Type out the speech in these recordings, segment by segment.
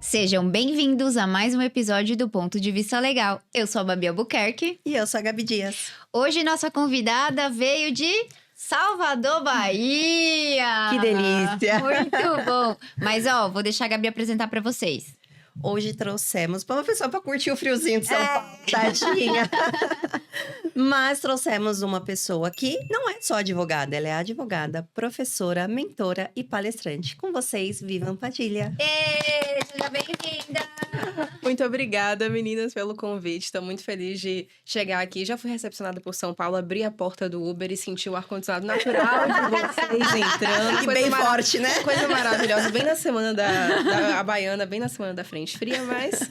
Sejam bem-vindos a mais um episódio do Ponto de Vista Legal. Eu sou a Babi Albuquerque. E eu sou a Gabi Dias. Hoje nossa convidada veio de Salvador, Bahia. Que delícia! Muito bom. Mas vou deixar a Gabi apresentar para vocês. Hoje trouxemos para uma pessoa para curtir o friozinho de São Paulo, tadinha. Mas trouxemos uma pessoa que não é só advogada, ela é advogada, professora, mentora e palestrante. Com vocês, Vivian Padilha. Seja bem-vinda! Muito obrigada, meninas, pelo convite. Estou muito feliz de chegar aqui. Já fui recepcionada por São Paulo, abri a porta do Uber e senti o ar-condicionado natural de vocês entrando. E bem forte, né? Coisa maravilhosa. Bem na semana da Baiana, bem na semana da frente fria, mas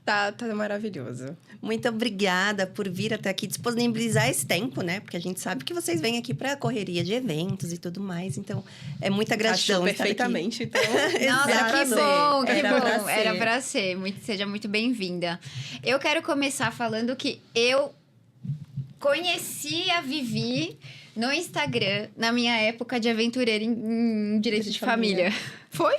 tá maravilhoso. Muito obrigada por vir até aqui, disponibilizar esse tempo, né? Porque a gente sabe que vocês vêm aqui para a correria de eventos e tudo mais. Então, é muita gratidão. Achou perfeitamente, então. Nossa, que bom, que Era pra bom. ser. Era pra ser. Seja muito bem-vinda. Eu quero começar falando que eu conheci a Vivi no Instagram, na minha época de aventureira em direito de família. Foi?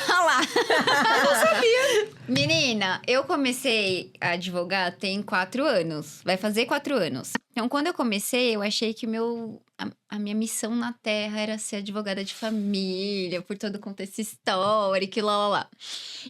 Olha lá. Eu não sabia. Menina, eu comecei a advogar tem 4 anos. Vai fazer 4 anos. Então, quando eu comecei, eu achei que a minha missão na Terra era ser advogada de família, por todo o contexto histórico e lá.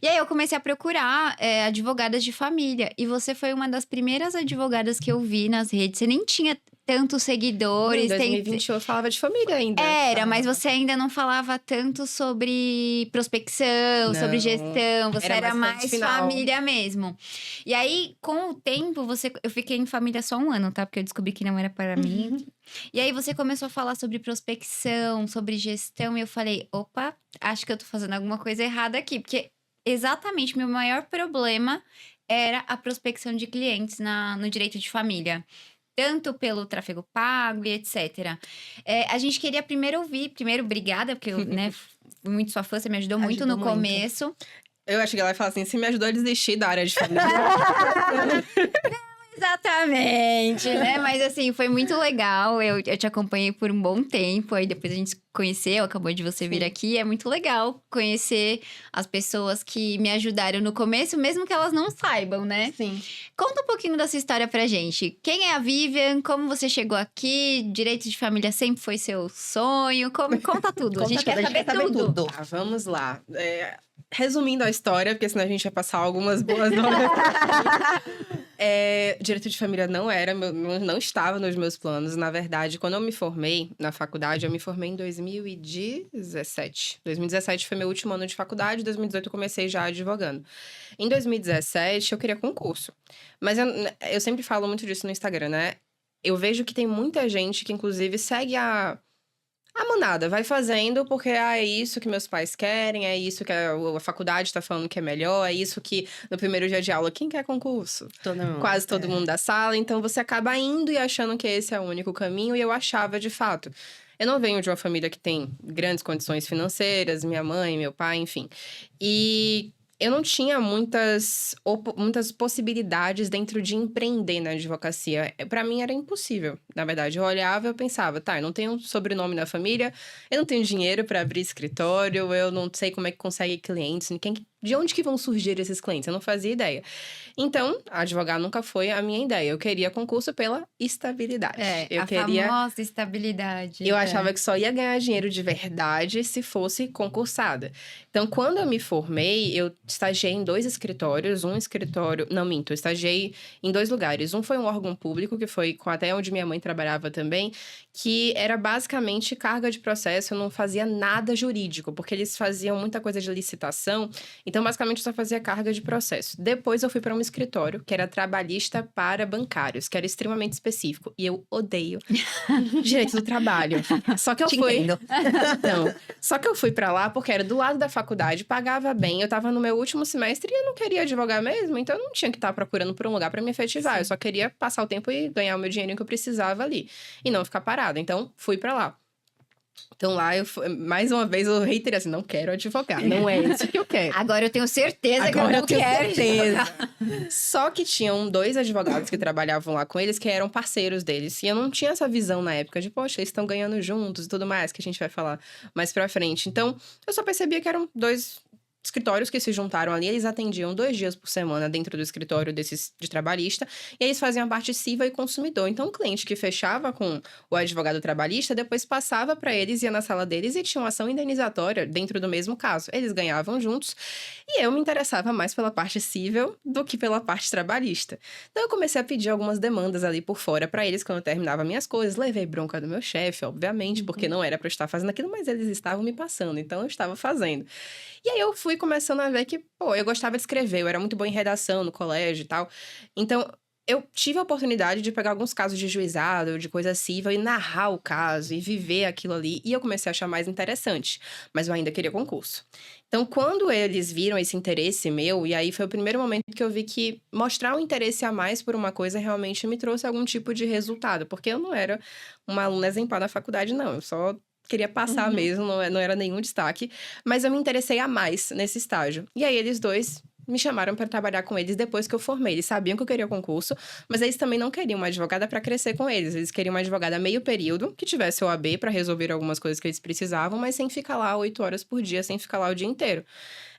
E aí, eu comecei a procurar advogadas de família. E você foi uma das primeiras advogadas que eu vi nas redes. Você nem tinha tantos seguidores. Em 2021 eu falava de família ainda. Mas você ainda não falava tanto sobre prospecção, Não, sobre gestão. Você era mais final. família mesmo. E aí, com o tempo, eu fiquei em família só 1 ano, tá? Porque eu descobri que não era para mim. E aí, você começou a falar sobre prospecção, sobre gestão. E eu falei, opa, acho que eu tô fazendo alguma coisa errada aqui. Porque exatamente, meu maior problema era a prospecção de clientes no direito de família. Tanto pelo tráfego pago e etc. A gente queria primeiro ouvir. Primeiro, obrigada, porque eu fui muito sua fã, você me ajudou muito no começo. Eu acho que ela vai falar assim, você me ajudou a desistir da área de família. Exatamente, né? Mas assim, foi muito legal. Eu te acompanhei por um bom tempo. Aí depois a gente se conheceu, acabou de você vir aqui. É muito legal conhecer as pessoas que me ajudaram no começo, mesmo que elas não saibam, né? Sim. Conta um pouquinho da sua história pra gente. Quem é a Vivian? Como você chegou aqui? Direito de família sempre foi seu sonho? Conta tudo. A gente quer saber tudo. Ah, vamos lá. Resumindo a história, porque senão a gente vai passar algumas boas horas. Direito de família não estava nos meus planos. Na verdade, quando eu me formei na faculdade, eu me formei em 2017. 2017 foi meu último ano de faculdade, em 2018 eu comecei já advogando. Em 2017, eu queria concurso. Mas eu sempre falo muito disso no Instagram, né? Eu vejo que tem muita gente que, inclusive, segue a manada, vai fazendo porque é isso que meus pais querem, é isso que a faculdade tá falando que é melhor, é isso que no primeiro dia de aula, quem quer concurso? Quase todo mundo da sala, então você acaba indo e achando que esse é o único caminho, e eu achava de fato. Eu não venho de uma família que tem grandes condições financeiras, minha mãe, meu pai, enfim. E eu não tinha muitas possibilidades dentro de empreender na advocacia. Pra mim era impossível, na verdade. Eu olhava e eu pensava, tá, eu não tenho sobrenome na família, eu não tenho dinheiro pra abrir escritório, eu não sei como é que consegue clientes, de onde que vão surgir esses clientes? Eu não fazia ideia. Então, advogar nunca foi a minha ideia. Eu queria concurso pela estabilidade. Famosa estabilidade. Eu achava que só ia ganhar dinheiro de verdade se fosse concursada. Então, quando eu me formei, eu estagiei em 2 escritórios. Eu estagiei em 2 lugares. Um foi um órgão público, que foi até onde minha mãe trabalhava também, que era basicamente carga de processo. Eu não fazia nada jurídico, porque eles faziam muita coisa de licitação. Então, basicamente, eu só fazia carga de processo. Depois, eu fui para um escritório que era trabalhista para bancários, que era extremamente específico. E eu odeio direito do trabalho. Só que eu fui... Não. Só que eu fui para lá porque era do lado da faculdade, pagava bem. Eu tava no meu último semestre e eu não queria advogar mesmo. Então, eu não tinha que estar procurando por um lugar para me efetivar. Sim. Eu só queria passar o tempo e ganhar o meu dinheirinho que eu precisava ali. E não ficar parada. Então, fui para lá. Então lá, mais uma vez, eu reiterei assim, não quero advogar, não é isso que eu quero. Agora eu tenho certeza que eu não quero. Só que tinham 2 advogados que trabalhavam lá com eles, que eram parceiros deles. E eu não tinha essa visão na época de, poxa, eles estão ganhando juntos e tudo mais, que a gente vai falar mais pra frente. Então, eu só percebia que eram 2 escritórios que se juntaram ali, eles atendiam 2 dias por semana dentro do escritório desses de trabalhista, e eles faziam a parte civil e consumidor. Então, o cliente que fechava com o advogado trabalhista, depois passava para eles, ia na sala deles e tinha uma ação indenizatória dentro do mesmo caso. Eles ganhavam juntos, e eu me interessava mais pela parte civil do que pela parte trabalhista. Então, eu comecei a pedir algumas demandas ali por fora para eles quando eu terminava minhas coisas. Levei bronca do meu chefe, obviamente, porque não era para eu estar fazendo aquilo, mas eles estavam me passando, então eu estava fazendo. E aí eu fui começando a ver que, pô, eu gostava de escrever, eu era muito boa em redação no colégio e tal. Então, eu tive a oportunidade de pegar alguns casos de juizado, de coisa civil, e narrar o caso, e viver aquilo ali. E eu comecei a achar mais interessante. Mas eu ainda queria concurso. Então, quando eles viram esse interesse meu, e aí foi o primeiro momento que eu vi que mostrar um interesse a mais por uma coisa realmente me trouxe algum tipo de resultado. Porque eu não era uma aluna exemplar na faculdade, não. Eu só queria passar mesmo, não era nenhum destaque. Mas eu me interessei a mais nesse estágio. E aí, eles dois me chamaram para trabalhar com eles depois que eu formei. Eles sabiam que eu queria concurso, mas eles também não queriam uma advogada para crescer com eles. Eles queriam uma advogada meio período, que tivesse OAB para resolver algumas coisas que eles precisavam, mas sem ficar lá 8 horas por dia, sem ficar lá o dia inteiro.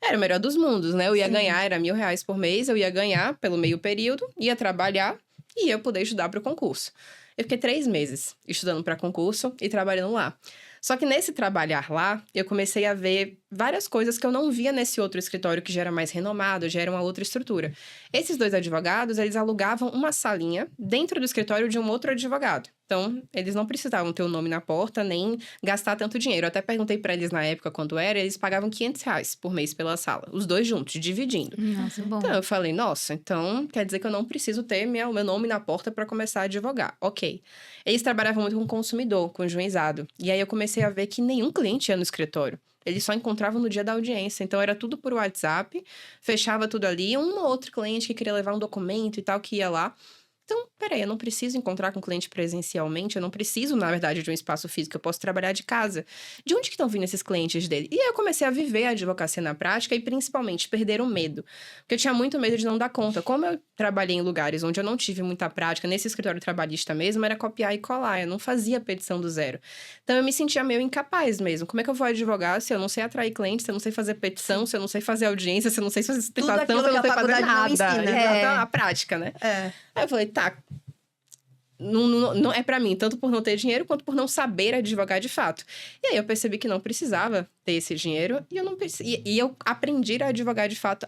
Era o melhor dos mundos, né? Eu ia ganhar, era R$1.000 por mês, eu ia ganhar pelo meio período, ia trabalhar e ia poder estudar para o concurso. Eu fiquei 3 meses estudando para concurso e trabalhando lá. Só que nesse trabalhar lá, eu comecei a ver várias coisas que eu não via nesse outro escritório que já era mais renomado, já era uma outra estrutura. Esses 2 advogados, eles alugavam uma salinha dentro do escritório de um outro advogado. Então, eles não precisavam ter o nome na porta, nem gastar tanto dinheiro. Eu até perguntei pra eles na época quanto era, eles pagavam R$500 por mês pela sala. Os 2 juntos, dividindo. Nossa, bom. Então, eu falei, nossa, então quer dizer que eu não preciso ter meu nome na porta para começar a advogar. Ok. Eles trabalhavam muito com consumidor, com juizado. E aí eu comecei a ver que nenhum cliente ia no escritório. Eles só encontravam no dia da audiência. Então, era tudo por WhatsApp, fechava tudo ali. Um ou outro cliente que queria levar um documento e tal, que ia lá. Então, peraí, eu não preciso encontrar com o cliente presencialmente, eu não preciso, na verdade, de um espaço físico, eu posso trabalhar de casa. De onde que estão vindo esses clientes dele? E aí eu comecei a viver a advocacia na prática e, principalmente, perder o medo. Porque eu tinha muito medo de não dar conta. Como eu trabalhei em lugares onde eu não tive muita prática, nesse escritório trabalhista mesmo, era copiar e colar, eu não fazia petição do zero. Então, eu me sentia meio incapaz mesmo. Como é que eu vou advogar se eu não sei atrair clientes, se eu não sei fazer petição, se eu não sei fazer audiência, se eu não sei fazer sustentação, se eu não sei fazer nada. A prática, né? Aí eu falei, tá, não é pra mim, tanto por não ter dinheiro, quanto por não saber advogar de fato. E aí eu percebi que não precisava ter esse dinheiro, e eu não e eu aprendi a advogar de fato,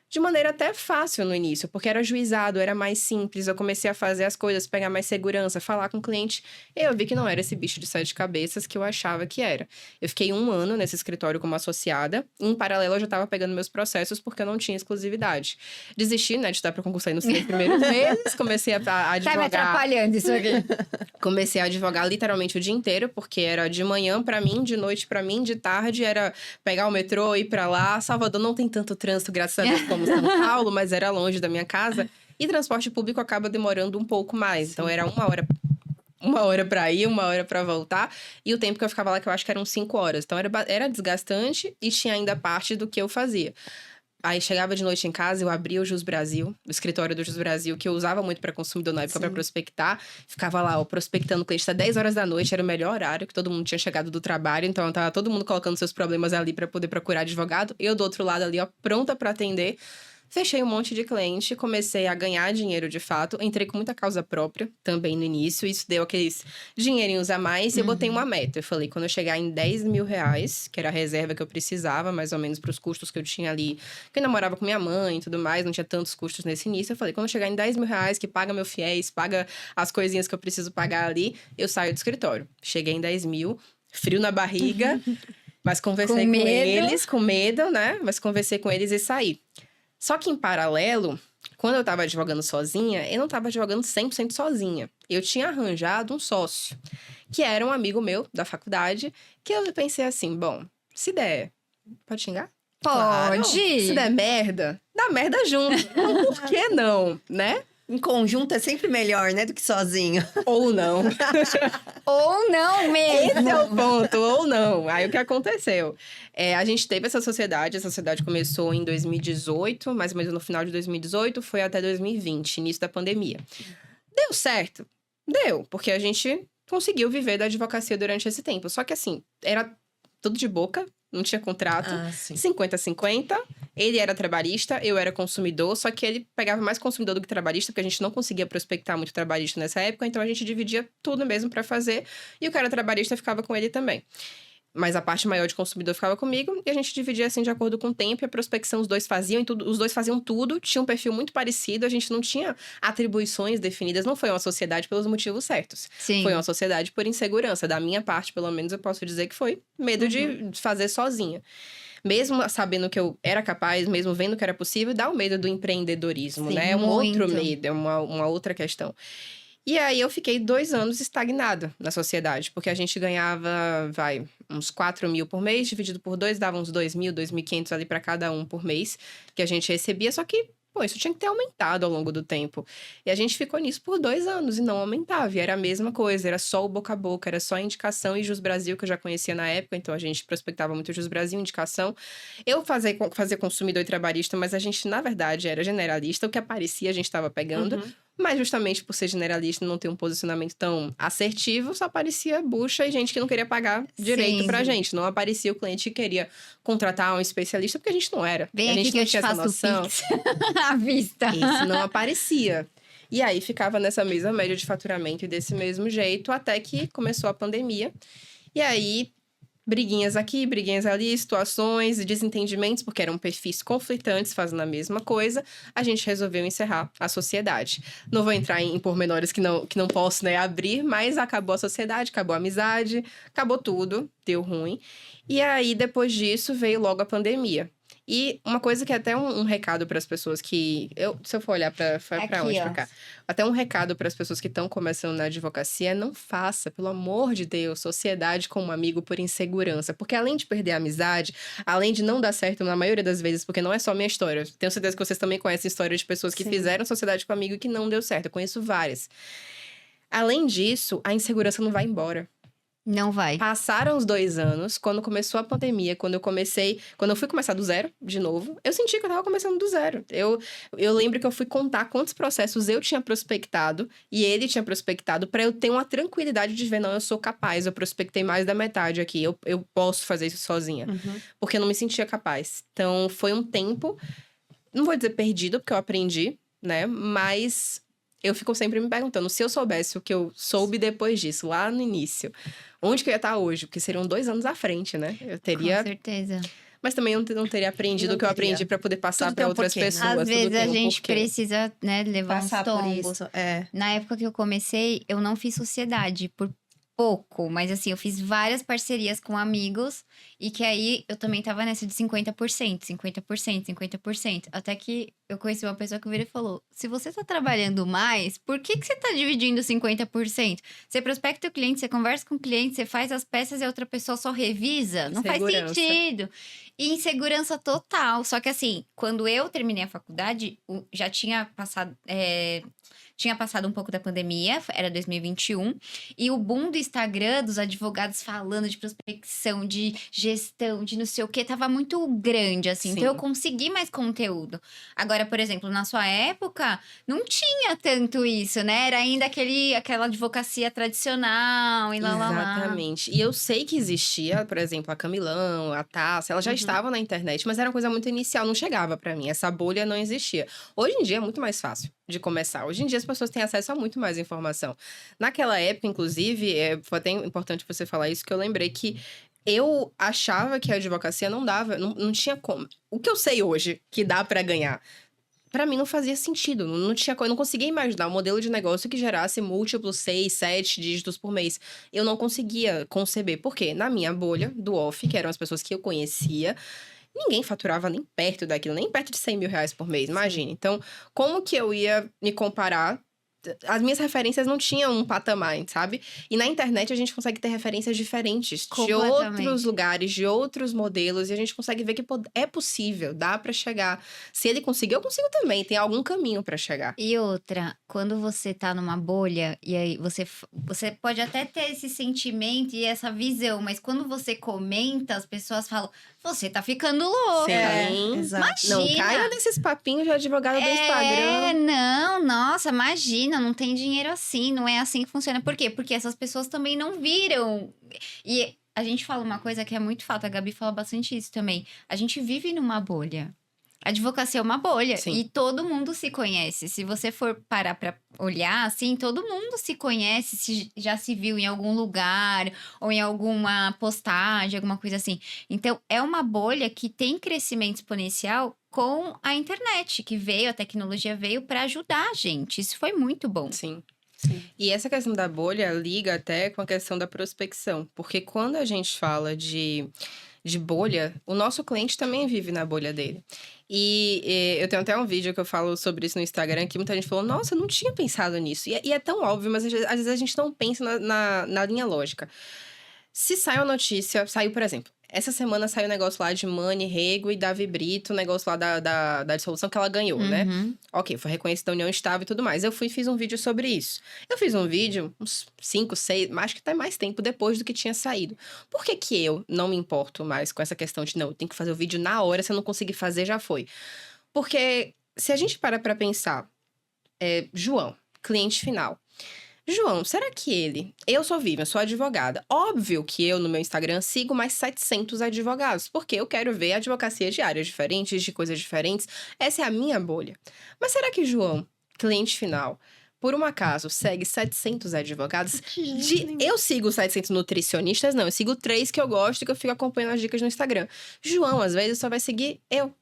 de maneira até fácil no início, porque era juizado, era mais simples, eu comecei a fazer as coisas, pegar mais segurança, falar com o cliente, e eu vi que não era esse bicho de 7 cabeças que eu achava que era. Eu fiquei 1 ano nesse escritório como associada, e em paralelo eu já estava pegando meus processos porque eu não tinha exclusividade. Desisti, né, de estar para concurso aí nos 3 primeiros meses, comecei a advogar. Tá me atrapalhando isso aqui. Comecei a advogar literalmente o dia inteiro, porque era de manhã pra mim, de noite pra mim, de tarde era pegar o metrô, ir pra lá. Salvador não tem tanto trânsito, graças a Deus, como São Paulo, mas era longe da minha casa. E transporte público acaba demorando um pouco mais. Então, era 1 hora pra ir, 1 hora pra voltar. E o tempo que eu ficava lá, que eu acho que eram 5 horas. Então, era desgastante e tinha ainda parte do que eu fazia. Aí, chegava de noite em casa, eu abria o Jus Brasil, o escritório do Jus Brasil, que eu usava muito para consumidor na época para prospectar. Ficava lá, ó, prospectando o cliente até 10 horas da noite, era o melhor horário, que todo mundo tinha chegado do trabalho. Então, tava todo mundo colocando seus problemas ali para poder procurar advogado. Eu, do outro lado ali, ó, pronta para atender. Fechei um monte de cliente, comecei a ganhar dinheiro de fato. Entrei com muita causa própria também no início. Isso deu aqueles dinheirinhos a mais. E eu botei uma meta. Eu falei, quando eu chegar em R$10.000, que era a reserva que eu precisava, mais ou menos para os custos que eu tinha ali. Porque eu namorava com minha mãe e tudo mais, não tinha tantos custos nesse início. Eu falei, quando eu chegar em R$10.000, que paga meu fiéis, paga as coisinhas que eu preciso pagar ali, eu saio do escritório. Cheguei em 10 mil, frio na barriga, mas conversei com eles, com medo, né? Mas conversei com eles e saí. Só que, em paralelo, quando eu tava advogando sozinha, eu não tava advogando 100% sozinha. Eu tinha arranjado um sócio, que era um amigo meu da faculdade, que eu pensei assim, bom, se der... Pode xingar? Pode! Se der merda, dá merda junto. Então, por que não, né? Em conjunto é sempre melhor, né, do que sozinho. Ou não. Ou não mesmo! Esse é o ponto, ou não. Aí, o que aconteceu? A gente teve essa sociedade começou em 2018, mais ou menos no final de 2018, foi até 2020, início da pandemia. Deu certo? Deu, porque a gente conseguiu viver da advocacia durante esse tempo. Só que, assim, era tudo de boca, não tinha contrato. Ah, sim. 50-50. Ele era trabalhista, eu era consumidor, só que ele pegava mais consumidor do que trabalhista, porque a gente não conseguia prospectar muito trabalhista nessa época, então a gente dividia tudo mesmo pra fazer, e o cara trabalhista ficava com ele também. Mas a parte maior de consumidor ficava comigo, e a gente dividia assim de acordo com o tempo, e a prospecção os dois faziam, e tudo, os dois faziam tudo, tinha um perfil muito parecido, a gente não tinha atribuições definidas, não foi uma sociedade pelos motivos certos. Sim. Foi uma sociedade por insegurança. Da minha parte, pelo menos, eu posso dizer que foi medo de fazer sozinha. Mesmo sabendo que eu era capaz, mesmo vendo que era possível, dá o medo do empreendedorismo, Sim, né? É um outro muito. medo, é uma outra questão. E aí eu fiquei 2 anos estagnada na sociedade, porque a gente ganhava, uns 4 mil por mês, dividido por 2, dava uns 2.000, 2.500 ali para cada um por mês, que a gente recebia, só que, pô, isso tinha que ter aumentado ao longo do tempo. E a gente ficou nisso por 2 anos e não aumentava, e era a mesma coisa, era só o boca a boca, era só a indicação e Jus Brasil, que eu já conhecia na época, então a gente prospectava muito Jus Brasil, indicação. Eu fazia consumidor e trabalhista, mas a gente, na verdade, era generalista, o que aparecia a gente estava pegando. Mas justamente por ser generalista e não ter um posicionamento tão assertivo, só aparecia bucha e gente que não queria pagar direito Sim. pra gente. Não aparecia o cliente que queria contratar um especialista, porque a gente não era. Vem a aqui gente que não eu te tinha essa faço o noção. Pix. À vista. Esse não aparecia. E aí ficava nessa mesma média de faturamento e desse mesmo jeito, até que começou a pandemia. E aí, briguinhas aqui, briguinhas ali, situações e desentendimentos, porque eram perfis conflitantes fazendo a mesma coisa, a gente resolveu encerrar a sociedade. Não vou entrar em pormenores que não posso, né, abrir, mas acabou a sociedade, acabou a amizade, acabou tudo, deu ruim. E aí, depois disso, veio logo a pandemia. E uma coisa que é até um recado para as pessoas que... se eu for olhar para onde? Aqui, ó. Para cá. Até um recado para as pessoas que estão começando na advocacia: não faça, pelo amor de Deus, sociedade com um amigo por insegurança. Porque além de perder a amizade, além de não dar certo na maioria das vezes, porque não é só minha história. Tenho certeza que vocês também conhecem história de pessoas que Sim. fizeram sociedade com amigo e que não deu certo. Eu conheço várias. Além disso, a insegurança não vai embora. Não vai. Passaram os 2 anos, quando começou a pandemia, quando eu fui começar do zero, de novo, eu senti que eu tava começando do zero. Eu lembro que eu fui contar quantos processos eu tinha prospectado e ele tinha prospectado pra eu ter uma tranquilidade de ver, não, eu sou capaz, eu prospectei mais da metade aqui, eu posso fazer isso sozinha. Porque eu não me sentia capaz. Então, foi um tempo, não vou dizer perdido, porque eu aprendi, né, mas... Eu fico sempre me perguntando, se eu soubesse o que eu soube depois disso, lá no início, onde que eu ia estar hoje? Porque seriam 2 anos à frente, né? Eu teria... Com certeza. Mas também eu não teria aprendido o que eu aprendi pra poder passar Tudo pra tem um outras porquê, né? pessoas. Às tudo vezes tem a um gente porquê. precisa, né, levar Passar uns por tombos. isso. É. Na época que eu comecei, eu não fiz sociedade por pouco, mas assim, eu fiz várias parcerias com amigos e que aí eu também tava nessa de 50%, 50%, 50%. Até que eu conheci uma pessoa que virou e falou: se você tá trabalhando mais, por que você tá dividindo 50%? Você prospecta o cliente, você conversa com o cliente, você faz as peças e a outra pessoa só revisa? Não faz Insegurança. sentido. E insegurança total. Só que assim, quando eu terminei a faculdade, já tinha passado. Tinha passado um pouco da pandemia, era 2021, e o boom do Instagram, dos advogados falando de prospecção, de gestão, de não sei o que, tava muito grande, assim. Então, eu Sim. consegui mais conteúdo. Agora, por exemplo, na sua época, não tinha tanto isso, né? Era ainda aquela advocacia tradicional e lá. Exatamente. E eu sei que existia, por exemplo, a Camilão, a Tássia, ela já estava na internet, mas era uma coisa muito inicial, não chegava pra mim. Essa bolha não existia. Hoje em dia é muito mais fácil de começar. Hoje em dia as pessoas têm acesso a muito mais informação. Naquela época, inclusive, foi até importante você falar isso, que eu lembrei que eu achava que a advocacia não dava, não tinha como. O que eu sei hoje que dá pra ganhar, pra mim não fazia sentido, não tinha, eu não conseguia imaginar um modelo de negócio que gerasse múltiplos 6, 7 dígitos por mês. Eu não conseguia conceber, porque na minha bolha do off, que eram as pessoas que eu conhecia, ninguém faturava nem perto daquilo, nem perto de 100 mil reais por mês, imagina. Então, como que eu ia me comparar? As minhas referências não tinham um patamar, sabe? E na internet a gente consegue ter referências diferentes de Completamente. outros lugares, de outros modelos, e a gente consegue ver que é possível, dá pra chegar. Se ele conseguiu, eu consigo também, tem algum caminho pra chegar. E outra, quando você tá numa bolha, e aí você pode até ter esse sentimento e essa visão, mas quando você comenta, as pessoas falam: você tá ficando louca. Sim. Exato. Não Imagina. caia nesses papinhos de advogada do É, Instagram. não, nossa, imagina, não tem dinheiro assim, não é assim que funciona. Por quê? Porque essas pessoas também não viram. E a gente fala uma coisa que é muito fato, a Gabi fala bastante isso também. A gente vive numa bolha. A advocacia é uma bolha. Sim. E todo mundo se conhece. Se você for parar pra olhar, assim, todo mundo se conhece, se já se viu em algum lugar, ou em alguma postagem, alguma coisa assim. Então, é uma bolha que tem crescimento exponencial com a internet, que veio, a tecnologia veio para ajudar a gente. Isso foi muito bom. Sim. Sim. E essa questão da bolha liga até com a questão da prospecção. Porque quando a gente fala de bolha, o nosso cliente também vive na bolha dele. E eu tenho até um vídeo que eu falo sobre isso no Instagram, que muita gente falou, nossa, eu não tinha pensado nisso. E é tão óbvio, mas às vezes a gente não pensa na linha lógica. Se sai uma notícia, saiu, por exemplo, essa semana saiu um negócio lá de Mani Rego e Davi Brito, o negócio lá da dissolução que ela ganhou, né? Uhum. Ok, foi reconhecida a união estável e tudo mais. Eu fui e fiz um vídeo sobre isso. Eu fiz um vídeo uns 5, 6, acho que até mais tempo depois do que tinha saído. Por que que eu não me importo mais com essa questão de, não, eu tenho que fazer o vídeo na hora, se eu não conseguir fazer, já foi. Porque se a gente para pra pensar, João, cliente final. João, será que ele... Eu sou Vivian, sou advogada. Óbvio que eu, no meu Instagram, sigo mais 700 advogados. Porque eu quero ver advocacia de áreas diferentes, de coisas diferentes. Essa é a minha bolha. Mas será que João, cliente final, por um acaso, segue 700 advogados? Eu sigo 700 nutricionistas? Não, eu sigo 3 que eu gosto e que eu fico acompanhando as dicas no Instagram. João, às vezes, só vai seguir eu.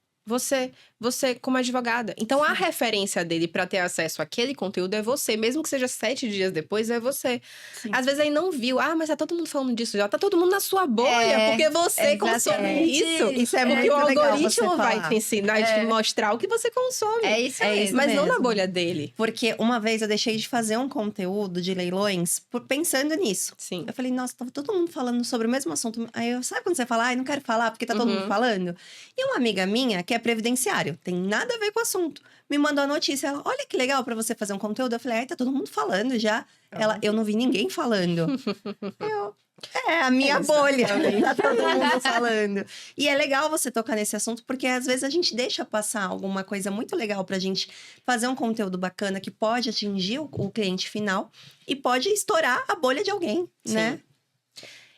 Você como advogada. Então, a referência dele para ter acesso àquele conteúdo é você. Mesmo que seja 7 dias depois, é você. Sim. Às vezes, aí não viu. Ah, mas tá todo mundo falando disso já. Tá todo mundo na sua bolha. Porque você consome isso. Isso é Porque muito o legal algoritmo você vai falar. te ensinar e te mostrar o que você consome. É isso É mesmo. isso Mas não na mesmo. bolha dele. Porque uma vez eu deixei de fazer um conteúdo de leilões pensando nisso. Sim. Eu falei, nossa, tava todo mundo falando sobre o mesmo assunto. Aí eu, sabe quando você fala, ai, não quero falar porque tá todo mundo falando? E uma amiga minha, que é previdenciário, tem nada a ver com o assunto, me mandou a notícia. Ela, olha que legal pra você fazer um conteúdo. Eu falei, ai, tá todo mundo falando já. Ela, eu não vi ninguém falando. A minha bolha. Tá todo mundo falando. E é legal você tocar nesse assunto, porque às vezes a gente deixa passar alguma coisa muito legal pra gente fazer um conteúdo bacana que pode atingir o cliente final e pode estourar a bolha de alguém, né?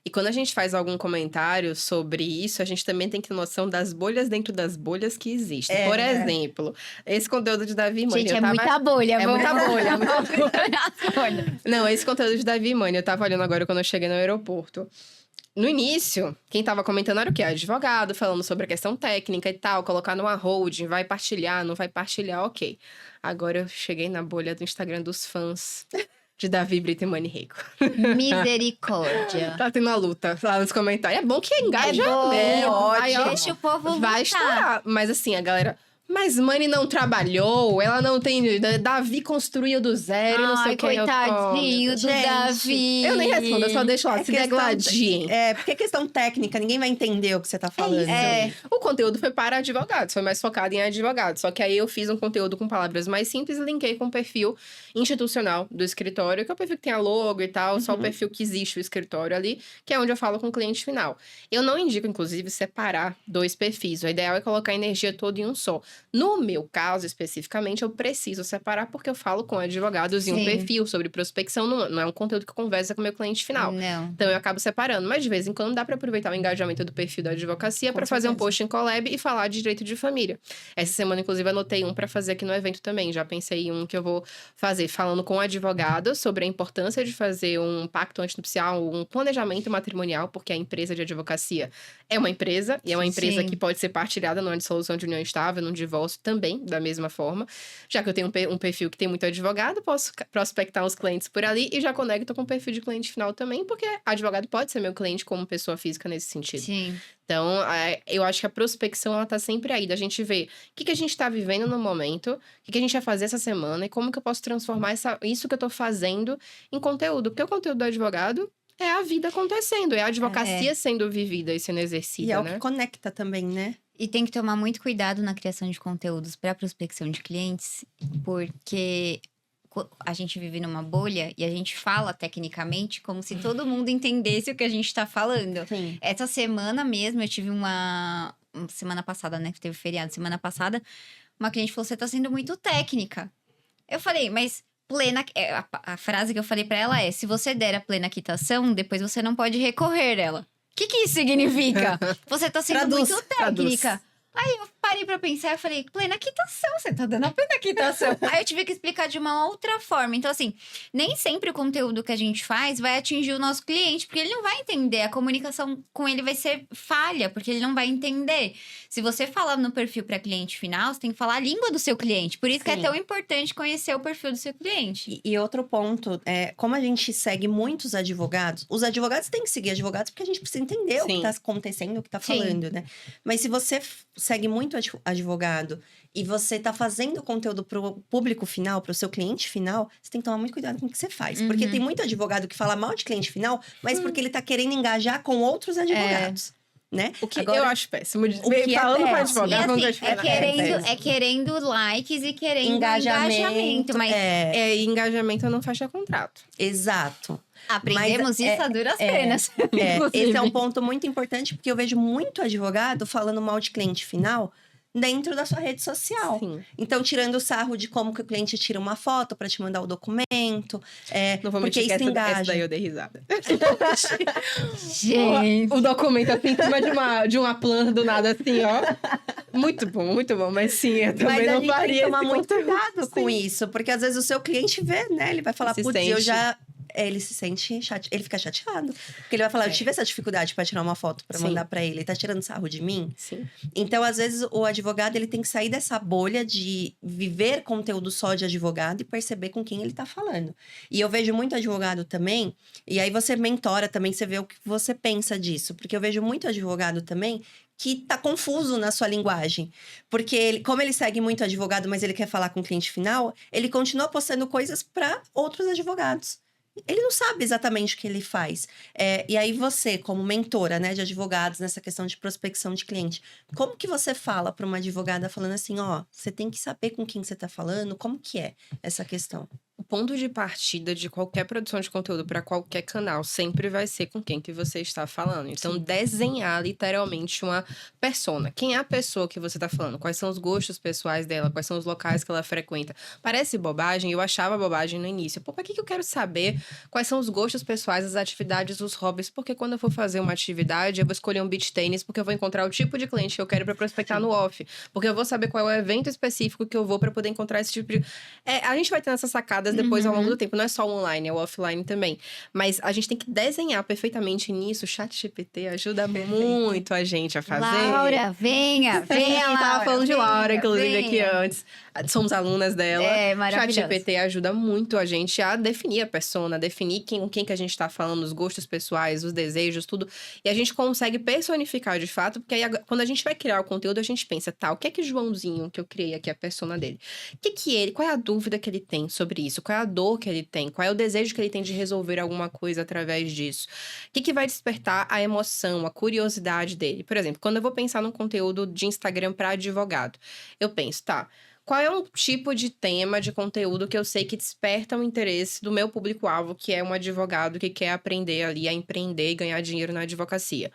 E quando a gente faz algum comentário sobre isso, a gente também tem que ter noção das bolhas dentro das bolhas que existem. Por exemplo, esse conteúdo de Davi e Mani. Gente, muita bolha. É muita bolha. bolha. Não, esse conteúdo de Davi e Mani, eu tava olhando agora quando eu cheguei no aeroporto. No início, quem tava comentando era o quê? Advogado, falando sobre a questão técnica e tal, colocar numa holding, vai partilhar, não vai partilhar, ok. Agora eu cheguei na bolha do Instagram dos fãs de Davi Brito e Mani Rego. Misericórdia. Tá tendo uma luta lá nos comentários. É bom que engaja bom, mesmo. Aí, ó, Deixa o povo vai votar. estourar. Mas assim, a galera... Mas Mani não trabalhou, ela não tem... Davi construiu do zero, e não sei Ai, o que. Eu tô- coitadinho do Gente, Davi. Eu nem respondo, eu só deixo lá, se questão- degladiem. porque é questão técnica, ninguém vai entender o que você tá falando. O conteúdo foi para advogados, foi mais focado em advogados. Só que aí eu fiz um conteúdo com palavras mais simples e linkei com o perfil institucional do escritório, que é o perfil que tem a logo e tal, só o perfil que existe o escritório ali, que é onde eu falo com o cliente final. Eu não indico, inclusive, separar 2 perfis. O ideal é colocar a energia toda em um só. No meu caso, especificamente, eu preciso separar porque eu falo com advogados em um Sim. perfil sobre prospecção, não é um conteúdo que conversa com o meu cliente final. Não. Então, eu acabo separando. Mas, de vez em quando, dá para aproveitar o engajamento do perfil da advocacia para fazer um certeza. post em collab e falar de direito de família. Essa semana, inclusive, anotei um para fazer aqui no evento também. Já pensei em um que eu vou fazer falando com advogados sobre a importância de fazer um pacto antinupcial, um planejamento matrimonial, porque a empresa de advocacia é uma empresa, e é uma empresa Sim. que pode ser partilhada numa dissolução de união estável, num divórcio também, da mesma forma. Já que eu tenho um perfil que tem muito advogado, posso prospectar os clientes por ali e já conecto com o perfil de cliente final também, porque advogado pode ser meu cliente como pessoa física nesse sentido. Sim. Então, eu acho que a prospecção, ela tá sempre aí, da gente ver o que a gente tá vivendo no momento, o que a gente vai fazer essa semana e como que eu posso transformar isso que eu tô fazendo em conteúdo. Porque o conteúdo do advogado é a vida acontecendo, é a advocacia sendo vivida e sendo exercida, E é o né? que conecta também, né? E tem que tomar muito cuidado na criação de conteúdos para prospecção de clientes, porque a gente vive numa bolha e a gente fala tecnicamente como se todo mundo entendesse o que a gente tá falando. Sim. Essa semana mesmo, eu tive semana passada, né? Que teve feriado. Semana passada, uma cliente falou: você tá sendo muito técnica. Eu falei, mas plena. A frase que eu falei pra ela é: se você der a plena quitação, depois você não pode recorrer ela. que isso significa? Você tá sendo Traduz, muito técnica. Aí eu parei pra pensar e falei, plena quitação, você tá dando a plena quitação. Aí eu tive que explicar de uma outra forma. Então, assim, nem sempre o conteúdo que a gente faz vai atingir o nosso cliente, porque ele não vai entender. A comunicação com ele vai ser falha, porque ele não vai entender. Se você falar no perfil para cliente final, você tem que falar a língua do seu cliente. Por isso que é Sim. tão importante conhecer o perfil do seu cliente. E outro ponto, como a gente segue muitos advogados, os advogados têm que seguir advogados porque a gente precisa entender o que Sim. está acontecendo, o que está Sim. falando, né? Mas se você segue muito advogado e você está fazendo conteúdo para o público final, para o seu cliente final, você tem que tomar muito cuidado com o que você faz. Porque tem muito advogado que fala mal de cliente final, mas porque ele está querendo engajar com outros advogados. Né? O que Agora, eu acho péssimo. o que é Falando com péssimo. advogado, E falando com assim, advogado. é querendo likes e querendo engajamento. Mas E engajamento não fecha contrato. Exato. aprendemos isso a duras penas. Esse é um inclusive. ponto muito importante, porque eu vejo muito advogado falando mal de cliente final dentro da sua rede social. Sim. Então, tirando o sarro de como que o cliente tira uma foto para te mandar o documento. Não vou porque mentir que isso essa engaja. daí eu dei risada. Gente. O documento assim, em cima de uma planta do nada, assim, ó. Muito bom. Mas sim, eu também Mas a não gente tem faria que tomar esse muito conteúdo. cuidado com isso, porque às vezes o seu cliente vê, né? Ele vai falar, Se putz, sente. eu já. Ele se sente chateado, ele fica chateado. Porque ele vai falar, eu tive essa dificuldade para tirar uma foto para Sim. mandar para ele. Ele tá tirando sarro de mim? Sim. Então, às vezes, o advogado ele tem que sair dessa bolha de viver conteúdo só de advogado e perceber com quem ele tá falando. E eu vejo muito advogado também, e aí você mentora também, você vê o que você pensa disso. Porque eu vejo muito advogado também que tá confuso na sua linguagem. Porque, como ele segue muito advogado, mas ele quer falar com o cliente final, ele continua postando coisas para outros advogados. Ele não sabe exatamente o que ele faz. E aí você, como mentora, né, de advogados, nessa questão de prospecção de cliente, como que você fala para uma advogada falando assim, ó, você tem que saber com quem você está falando, como que é essa questão? O ponto de partida de qualquer produção de conteúdo para qualquer canal sempre vai ser com quem que você está falando. Então, Sim. desenhar literalmente uma persona. Quem é a pessoa que você está falando? Quais são os gostos pessoais dela? Quais são os locais que ela frequenta? Parece bobagem, eu achava bobagem no início. Pô, pra que eu quero saber quais são os gostos pessoais, as atividades, os hobbies? Porque quando eu for fazer uma atividade, eu vou escolher um beach tênis, porque eu vou encontrar o tipo de cliente que eu quero para prospectar no off. Porque eu vou saber qual é o evento específico que eu vou para poder encontrar esse tipo de... a gente vai tendo essas sacadas depois ao longo do tempo. Não é só o online, é o offline também. Mas a gente tem que desenhar perfeitamente nisso. O ChatGPT ajuda muito a gente a fazer. Laura, venha, Sim, Laura. tava falando de Laura, venha, inclusive, aqui venha. antes. Somos alunas dela. É, maravilhoso. ChatGPT ajuda muito a gente a definir a persona, definir com quem que a gente tá falando, os gostos pessoais, os desejos, tudo. E a gente consegue personificar de fato, porque aí quando a gente vai criar o conteúdo, a gente pensa, tá, o que é que Joãozinho, que eu criei aqui, a persona dele, qual é a dúvida que ele tem sobre isso? Qual é a dor que ele tem? Qual é o desejo que ele tem de resolver alguma coisa através disso? O que vai despertar a emoção, a curiosidade dele? Por exemplo, quando eu vou pensar num conteúdo de Instagram para advogado, eu penso, tá, qual é um tipo de tema, de conteúdo que eu sei que desperta o interesse do meu público-alvo, que é um advogado que quer aprender ali a empreender e ganhar dinheiro na advocacia?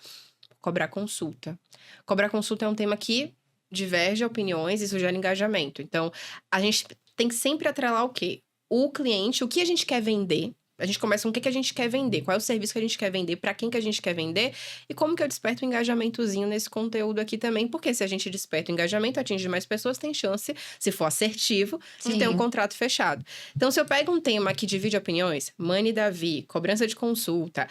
Cobrar consulta. Cobrar consulta é um tema que diverge opiniões e sugere engajamento. Então, a gente tem que sempre atrelar o quê? O cliente, o que a gente quer vender. A gente começa com o que a gente quer vender, qual é o serviço que a gente quer vender, para quem que a gente quer vender e como que eu desperto um engajamentozinho nesse conteúdo aqui também, porque se a gente desperta o engajamento, atinge mais pessoas, tem chance, se for assertivo, de ter um contrato fechado. Então, se eu pego um tema que divide opiniões, Money Davi, cobrança de consulta,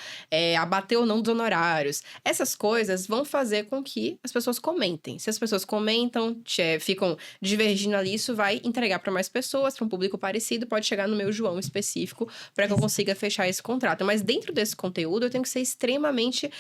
abater ou não dos honorários, essas coisas vão fazer com que as pessoas comentem. Se as pessoas comentam, ficam divergindo ali, isso vai entregar para mais pessoas, para um público parecido, pode chegar no meu João específico, para que eu consiga fechar esse contrato. Mas dentro desse conteúdo, eu tenho que ser extremamente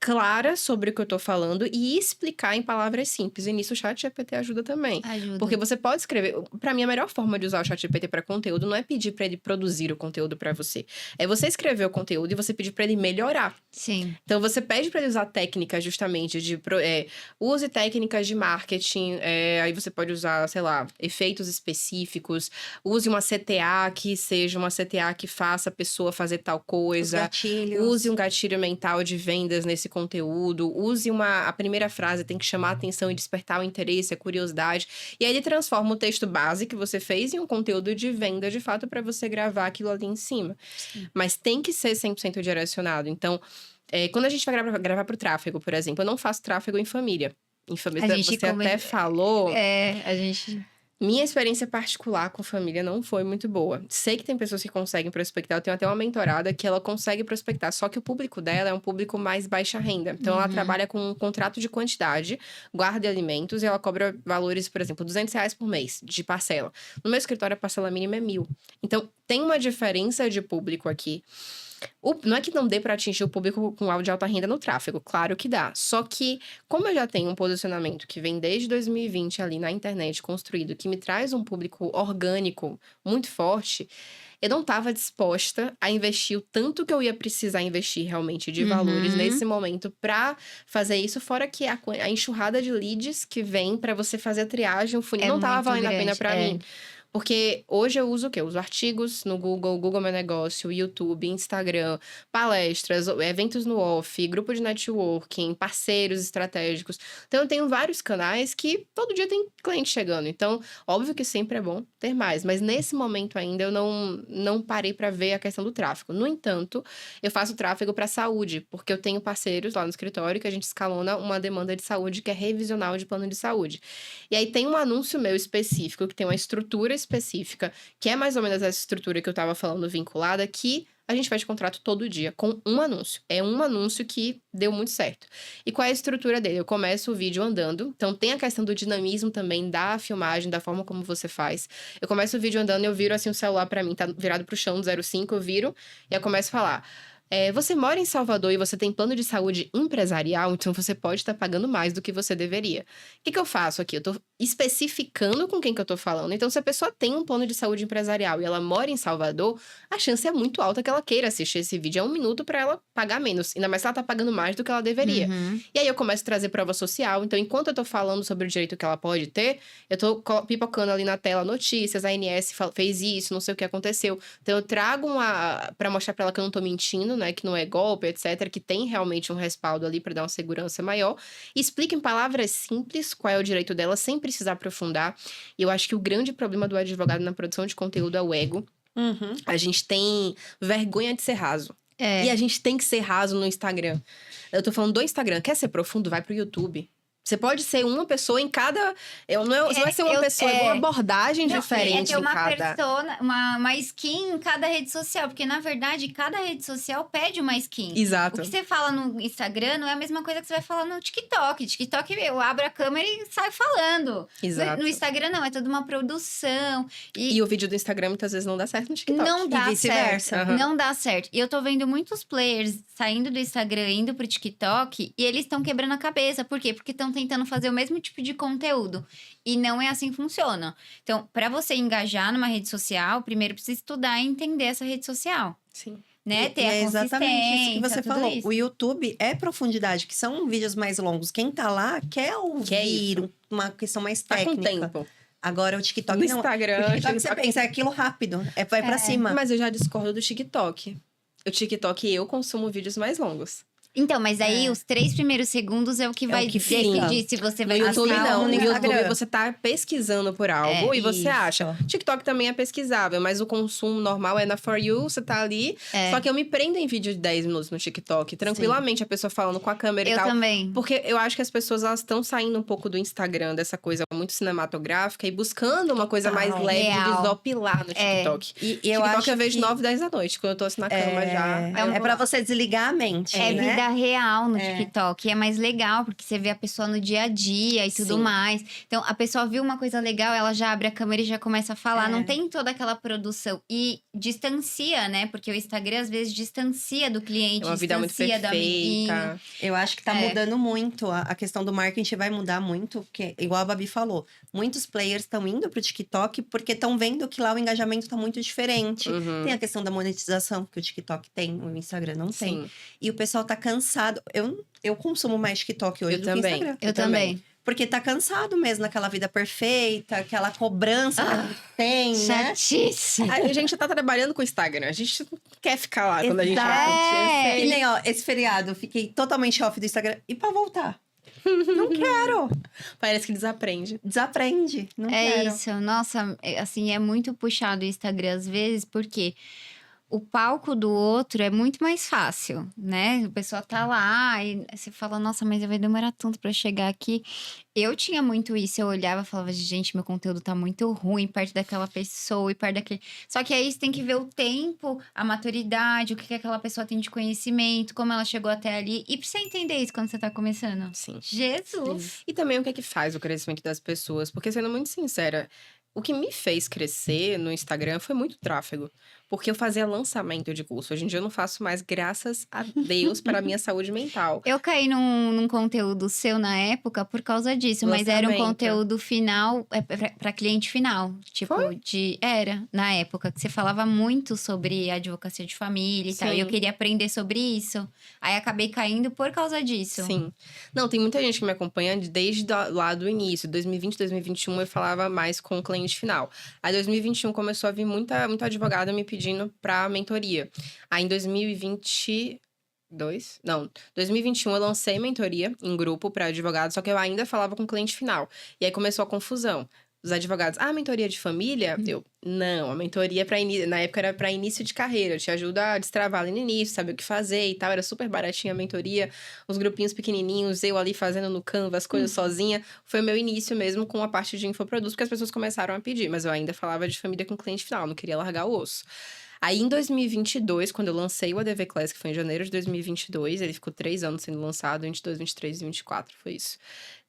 clara sobre o que eu tô falando e explicar em palavras simples. E nisso o ChatGPT ajuda também. Ajuda. Porque você pode escrever... Pra mim, a melhor forma de usar o ChatGPT para conteúdo não é pedir para ele produzir o conteúdo para você. É você escrever o conteúdo e você pedir para ele melhorar. Sim. Então, você pede para ele usar técnicas justamente de... use técnicas de marketing. Aí você pode usar, sei lá, efeitos específicos. Use uma CTA que seja uma CTA que faça a pessoa fazer tal coisa. Os gatilhos. Use um gatilho mental de vendas nesse conteúdo. Use a primeira frase, tem que chamar a atenção e despertar o interesse, a curiosidade. E aí ele transforma o texto base que você fez em um conteúdo de venda, de fato, para você gravar aquilo ali em cima. Sim. Mas tem que ser 100% direcionado. Então, Quando a gente vai gravar pro tráfego, por exemplo, eu não faço tráfego em família. Em família, você até falou. A gente... Minha experiência particular com família não foi muito boa. Sei que tem pessoas que conseguem prospectar. Eu tenho até uma mentorada que ela consegue prospectar. Só que o público dela é um público mais baixa renda. Então, ela trabalha com um contrato de quantidade, guarda alimentos e ela cobra valores, por exemplo, R$200 por mês de parcela. No meu escritório, a parcela mínima é 1.000. Então, tem uma diferença de público aqui. Não é que não dê para atingir o público com áudio de alta renda no tráfego, claro que dá. Só que, como eu já tenho um posicionamento que vem desde 2020 ali na internet construído, que me traz um público orgânico muito forte, eu não estava disposta a investir o tanto que eu ia precisar investir realmente de valores nesse momento para fazer isso, fora que a enxurrada de leads que vem para você fazer a triagem, o funil não estava valendo a pena para mim. Porque hoje eu uso o quê? Eu uso artigos no Google Meu Negócio, YouTube, Instagram, palestras, eventos no off, grupo de networking, parceiros estratégicos. Então, eu tenho vários canais que todo dia tem cliente chegando. Então, óbvio que sempre é bom ter mais. Mas nesse momento ainda, eu não parei para ver a questão do tráfego. No entanto, eu faço tráfego para saúde, porque eu tenho parceiros lá no escritório que a gente escalona uma demanda de saúde que é revisional de plano de saúde. E aí, tem um anúncio meu específico, que tem uma estrutura específica, que é mais ou menos essa estrutura que eu tava falando vinculada, que a gente faz contrato todo dia com um anúncio. É um anúncio que deu muito certo. E qual é a estrutura dele? Eu começo o vídeo andando, então tem a questão do dinamismo também da filmagem, da forma como você faz. Eu começo o vídeo andando e eu viro assim o celular pra mim, tá virado pro chão do 05, eu viro e eu começo a falar. Você mora em Salvador e você tem plano de saúde empresarial, então você pode estar pagando mais do que você deveria. O que eu faço aqui? Eu tô especificando com quem que eu tô falando. Então, se a pessoa tem um plano de saúde empresarial e ela mora em Salvador, a chance é muito alta que ela queira assistir esse vídeo. É 1 minuto para ela pagar menos. Ainda mais se ela tá pagando mais do que ela deveria. E aí, eu começo a trazer prova social. Então, enquanto eu tô falando sobre o direito que ela pode ter, eu tô pipocando ali na tela notícias, a ANS fez isso, não sei o que aconteceu. Então, eu trago para mostrar para ela que eu não tô mentindo, né? Que não é golpe, etc. Que tem realmente um respaldo ali para dar uma segurança maior. E explica em palavras simples qual é o direito dela, sem precisar aprofundar. E eu acho que o grande problema do advogado na produção de conteúdo é o ego. A gente tem vergonha de ser raso. E a gente tem que ser raso no Instagram. Eu tô falando do Instagram. Quer ser profundo? Vai pro YouTube. Você pode ser uma pessoa em cada... Você vai ser uma pessoa, uma abordagem diferente em cada... Persona, uma skin em cada rede social. Porque, na verdade, cada rede social pede uma skin. Exato. O que você fala no Instagram não é a mesma coisa que você vai falar no TikTok. TikTok, eu abro a câmera e saio falando. Exato. No Instagram, não. É toda uma produção. E o vídeo do Instagram, muitas vezes, não dá certo no TikTok. Não dá e vice-versa. certo. Não dá certo. E eu tô vendo muitos players saindo do Instagram, indo pro TikTok. E eles estão quebrando a cabeça. Por quê? Porque estão tentando fazer o mesmo tipo de conteúdo. E não é assim que funciona. Então, para você engajar numa rede social, primeiro precisa estudar e entender essa rede social. Sim. Né? Ter a é exatamente isso que você tudo falou. isso. O YouTube é profundidade, que são vídeos mais longos. Quem tá lá quer ouvir uma questão mais Tá com técnica. tempo. Agora o TikTok No não. Instagram, O TikTok você pensa, é aquilo rápido. Vai pra cima. Mas eu já discordo do TikTok. O TikTok eu consumo vídeos mais longos. Então, mas aí os 3 primeiros segundos é o que vai que decidir se você No vai YouTube gostar não, ou no no YouTube Instagram. você tá pesquisando por algo e você isso. acha. TikTok também é pesquisável, mas o consumo normal é na For You, você tá ali. Só que eu me prendo em vídeo de 10 minutos no TikTok, tranquilamente, a pessoa falando com a câmera e Eu tal. também. Porque eu acho que as pessoas, elas estão saindo um pouco do Instagram, dessa coisa muito cinematográfica e buscando uma coisa mais leve de desopilar no TikTok. E eu TikTok acho eu vejo que 9, 10 da noite, quando eu tô assim na cama já. É pra você desligar a mente, É né? vida real no TikTok. E é mais legal, porque você vê a pessoa no dia a dia e tudo Sim. mais. Então, a pessoa viu uma coisa legal, ela já abre a câmera e já começa a falar. Não tem toda aquela produção. E distancia, né? Porque o Instagram, às vezes, distancia do cliente. É uma vida muito distancia do amiguinho. perfeita. Eu acho que tá mudando muito. A questão do marketing vai mudar muito, porque, igual a Babi falou, muitos players estão indo pro TikTok porque estão vendo que lá o engajamento tá muito diferente. Tem a questão da monetização, que o TikTok tem, o Instagram não tem. Sim. E o pessoal tá cansado. Eu consumo mais TikTok hoje Eu do também. que Instagram. Eu também. Porque tá cansado mesmo daquela vida perfeita, aquela cobrança que a gente tem, né? Chatice. A gente tá trabalhando com o Instagram. A gente não quer ficar lá quando a gente Exato. vai Que nem, ó, esse feriado, eu fiquei totalmente off do Instagram. E pra voltar? Não quero. Parece que desaprende. Desaprende. Não É quero. isso. Nossa, assim, é muito puxado o Instagram às vezes, porque o palco do outro é muito mais fácil, né? A pessoa tá lá e você fala, nossa, mas vai demorar tanto pra chegar aqui. Eu tinha muito isso, eu olhava e falava, gente, meu conteúdo tá muito ruim perto daquela pessoa e perto daquele. Só que aí você tem que ver o tempo, a maturidade, o que que aquela pessoa tem de conhecimento, como ela chegou até ali. E pra você entender isso quando você tá começando. Sim. Jesus! E também o que é que faz o crescimento das pessoas? Porque, sendo muito sincera, o que me fez crescer no Instagram foi muito tráfego. Porque eu fazia lançamento de curso. Hoje em dia eu não faço mais, graças a Deus, para a minha saúde mental. Eu caí num conteúdo seu na época por causa disso, mas era um Lançamento. conteúdo final, pra cliente final. Tipo, Foi? Era, na época, que você falava muito sobre advocacia de família e tal. E eu Sim. queria aprender sobre isso. Aí acabei caindo por causa disso. Sim. Não, tem muita gente que me acompanha desde lá do início. 2020, 2021 eu falava mais com o cliente final. Aí 2021 começou a vir muita advogada me pedindo pra mentoria. Aí em 2022, não, 2021 eu lancei mentoria em grupo para advogados, só que eu ainda falava com o cliente final. E aí começou a confusão. Os advogados, mentoria de família? Eu, não, a mentoria na época era para início de carreira, eu te ajuda a destravar ali no início, saber o que fazer e tal, era super baratinha a mentoria, os grupinhos pequenininhos, eu ali fazendo no Canva as coisas sozinha, foi o meu início mesmo com a parte de infoprodutos, porque as pessoas começaram a pedir, mas eu ainda falava de família com cliente final, não queria largar o osso. Aí, em 2022, quando eu lancei o ADV Class, que foi em janeiro de 2022, ele ficou 3 anos sendo lançado, 22, 23 e 24, foi isso.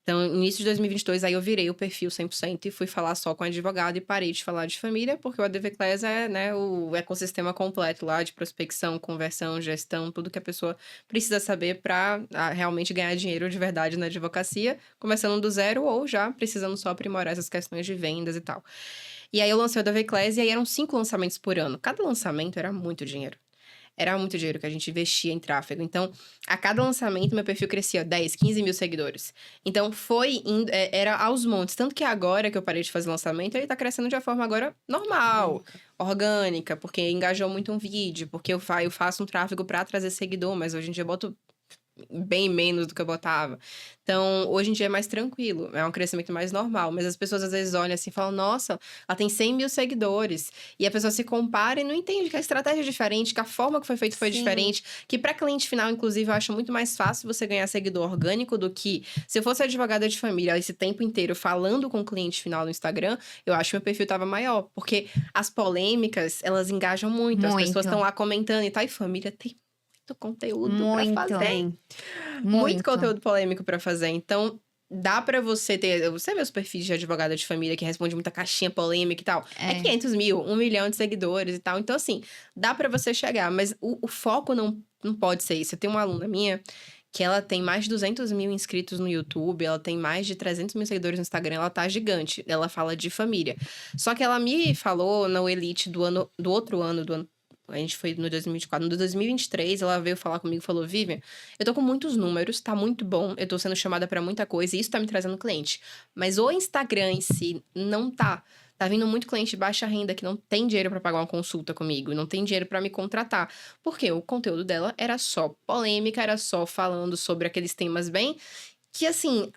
Então, no início de 2022, aí eu virei o perfil 100% e fui falar só com advogado e parei de falar de família, porque o ADV Class é, né, o ecossistema completo lá de prospecção, conversão, gestão, tudo que a pessoa precisa saber para realmente ganhar dinheiro de verdade na advocacia, começando do zero ou já precisando só aprimorar essas questões de vendas e tal. E aí eu lancei o ADV Class e aí eram 5 lançamentos por ano. Cada lançamento era muito dinheiro. Era muito dinheiro que a gente investia em tráfego. Então, a cada lançamento, meu perfil crescia 10, 15 mil seguidores. Então, era aos montes. Tanto que agora que eu parei de fazer lançamento, ele tá crescendo de uma forma agora normal, orgânica, porque engajou muito um vídeo, porque eu faço um tráfego para trazer seguidor, mas hoje em dia eu boto bem menos do que eu botava. Então, hoje em dia é mais tranquilo, é um crescimento mais normal. Mas as pessoas às vezes olham assim e falam, nossa, ela tem 100 mil seguidores. E a pessoa se compara e não entende que a estratégia é diferente, que a forma que foi feito foi diferente. Que para cliente final, inclusive, eu acho muito mais fácil você ganhar seguidor orgânico do que se eu fosse advogada de família esse tempo inteiro falando com o cliente final no Instagram, eu acho que meu perfil tava maior. Porque as polêmicas, elas engajam muito. As pessoas estão lá comentando e tal. E família tem conteúdo pra fazer. Muito conteúdo polêmico pra fazer. Então, dá pra você ter... Você vê os perfis de advogada de família que responde muita caixinha polêmica e tal. É 500 mil, 1 milhão de seguidores e tal. Então, assim, dá pra você chegar. Mas o foco não pode ser isso. Eu tenho uma aluna minha que ela tem mais de 200 mil inscritos no YouTube, ela tem mais de 300 mil seguidores no Instagram, ela tá gigante. Ela fala de família. Só que ela me falou no Elite do outro ano, a gente foi no 2024. No 2023, ela veio falar comigo e falou, Vivian, eu tô com muitos números, tá muito bom, eu tô sendo chamada pra muita coisa e isso tá me trazendo cliente. Mas o Instagram em si não tá. Tá vindo muito cliente de baixa renda que não tem dinheiro pra pagar uma consulta comigo, não tem dinheiro pra me contratar. Porque o conteúdo dela era só polêmica, era só falando sobre aqueles temas bem... Que assim,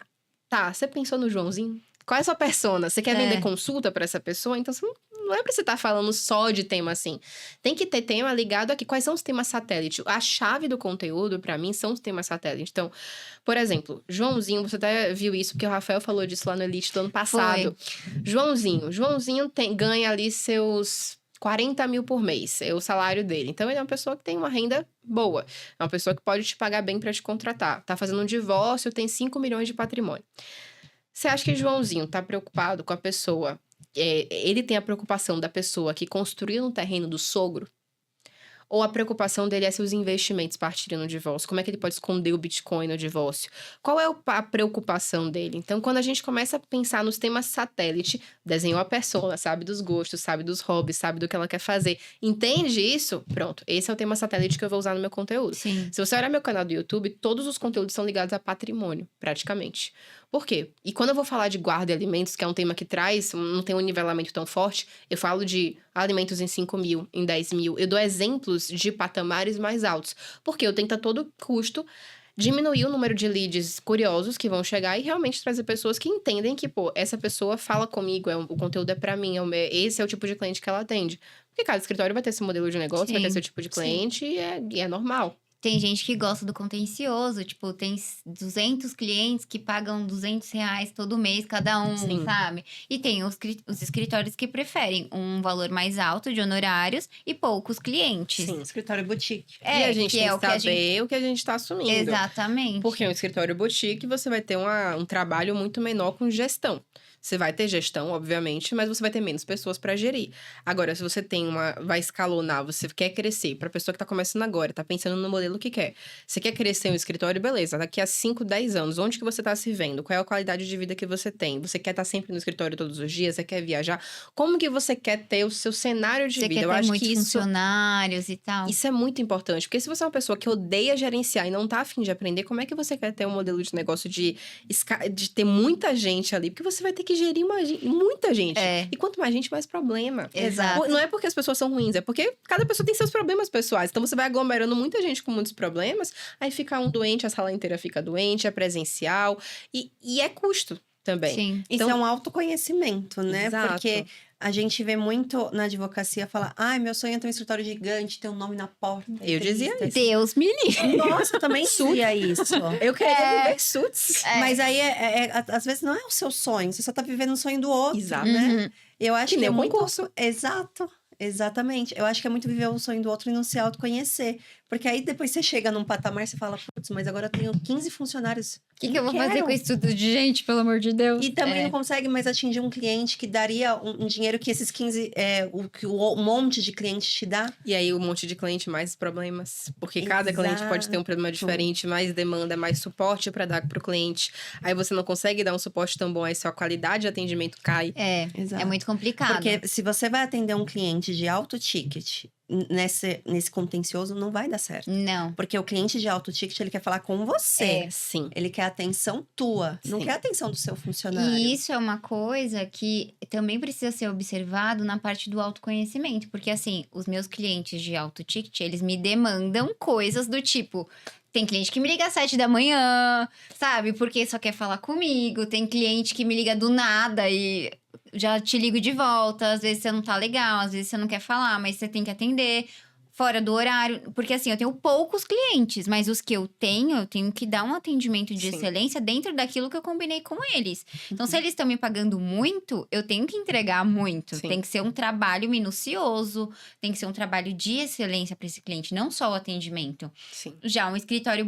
você pensou no Joãozinho? Qual é a sua persona? Você quer vender consulta pra essa pessoa? Então, você não é pra você estar falando só de tema assim. Tem que ter tema ligado aqui. Quais são os temas satélite? A chave do conteúdo, pra mim, são os temas satélite. Então, por exemplo, Joãozinho, você até viu isso, porque o Rafael falou disso lá no Elite do ano passado. Joãozinho ganha ali seus 40 mil por mês, é o salário dele. Então, ele é uma pessoa que tem uma renda boa. É uma pessoa que pode te pagar bem pra te contratar. Tá fazendo um divórcio, tem 5 milhões de patrimônio. Você acha que Joãozinho tá preocupado com a pessoa? Ele tem a preocupação da pessoa que construiu no terreno do sogro? Ou a preocupação dele é se os investimentos partirem no divórcio? Como é que ele pode esconder o Bitcoin no divórcio? Qual é a preocupação dele? Então, quando a gente começa a pensar nos temas satélite, desenhou a persona, sabe dos gostos, sabe dos hobbies, sabe do que ela quer fazer. Entende isso? Pronto. Esse é o tema satélite que eu vou usar no meu conteúdo. Sim. Se você olhar meu canal do YouTube, todos os conteúdos são ligados a patrimônio, praticamente. Por quê? E quando eu vou falar de guarda e alimentos, que é um tema que não tem um nivelamento tão forte, eu falo de alimentos em 5 mil, em 10 mil. Eu dou exemplos de patamares mais altos. Porque eu tento a todo custo diminuir o número de leads curiosos que vão chegar e realmente trazer pessoas que entendem que, pô, essa pessoa fala comigo, o conteúdo é pra mim, esse é o tipo de cliente que ela atende. Porque cada escritório vai ter esse modelo de negócio, vai ter Sim. seu tipo de cliente e é normal. Tem gente que gosta do contencioso, tipo, tem 200 clientes que pagam R$ 200 todo mês cada um, Sim. sabe? E tem os escritórios que preferem um valor mais alto de honorários e poucos clientes. Sim, escritório boutique. E a gente que tem é que o que a saber gente... o que a gente tá assumindo. Exatamente. Porque um escritório boutique, você vai ter um trabalho muito menor com gestão. Você vai ter gestão, obviamente, mas você vai ter menos pessoas para gerir. Agora, se você vai escalonar, você quer crescer, para pessoa que tá começando agora, tá pensando no modelo que quer. Você quer crescer um escritório, beleza. Daqui a 5, 10 anos, onde que você tá se vendo? Qual é a qualidade de vida que você tem? Você quer estar sempre no escritório todos os dias? Você quer viajar? Como que você quer ter o seu cenário de Você vida? quer Eu ter acho muitos que isso funcionários e tal. isso é muito importante, porque se você é uma pessoa que odeia gerenciar e não tá afim de aprender, como é que você quer ter um modelo de negócio de ter muita gente ali? Porque você vai ter que gerir muita gente. É. E quanto mais gente, mais problema. Exato. Não é porque as pessoas são ruins, é porque cada pessoa tem seus problemas pessoais. Então você vai aglomerando muita gente com muitos problemas, aí fica um doente, a sala inteira fica doente, é presencial. E é custo também. Sim. Isso é um autoconhecimento, né? Exato. Porque a gente vê muito na advocacia falar: ai, meu sonho é ter um escritório gigante, ter um nome na porta. Eu dizia isso. Deus me livre. Nossa, eu também dizia isso. Eu queria viver suits. Mas aí, às vezes, não é o seu sonho. Você só tá vivendo o sonho do outro, Exato. né? Uhum. Eu acho Que que nem é o muito... concurso. Exato. Exatamente. Eu acho que é muito viver o sonho do outro e não se autoconhecer. Porque aí, depois você chega num patamar e você fala: putz, mas agora eu tenho 15 funcionários. O que eu vou fazer com isso tudo de gente, pelo amor de Deus? E também não consegue mais atingir um cliente que daria um dinheiro que esses 15, que o monte de clientes te dá. E aí, um monte de cliente, mais problemas. Porque cada cliente pode ter um problema diferente, mais demanda, mais suporte para dar pro cliente. Aí você não consegue dar um suporte tão bom, aí sua qualidade de atendimento cai. É Exato. muito complicado. Porque se você vai atender um cliente de alto ticket nesse contencioso, não vai dar certo. Não. Porque o cliente de alto ticket, ele quer falar com você. Sim. Ele quer a atenção tua, não Sim. quer a atenção do seu funcionário. E isso é uma coisa que também precisa ser observado na parte do autoconhecimento. Porque, assim, os meus clientes de alto ticket, eles me demandam coisas do tipo... Tem cliente que me liga às 7 da manhã, sabe? Porque só quer falar comigo. Tem cliente que me liga do nada e já te ligo de volta. Às vezes você não tá legal, às vezes você não quer falar, mas você tem que atender fora do horário. Porque assim, eu tenho poucos clientes, mas os que eu tenho que dar um atendimento de Sim. excelência dentro daquilo que eu combinei com eles. Então, se eles estão me pagando muito, eu tenho que entregar muito. Sim. Tem que ser um trabalho minucioso, tem que ser um trabalho de excelência para esse cliente, não só o atendimento. Sim. Já um escritório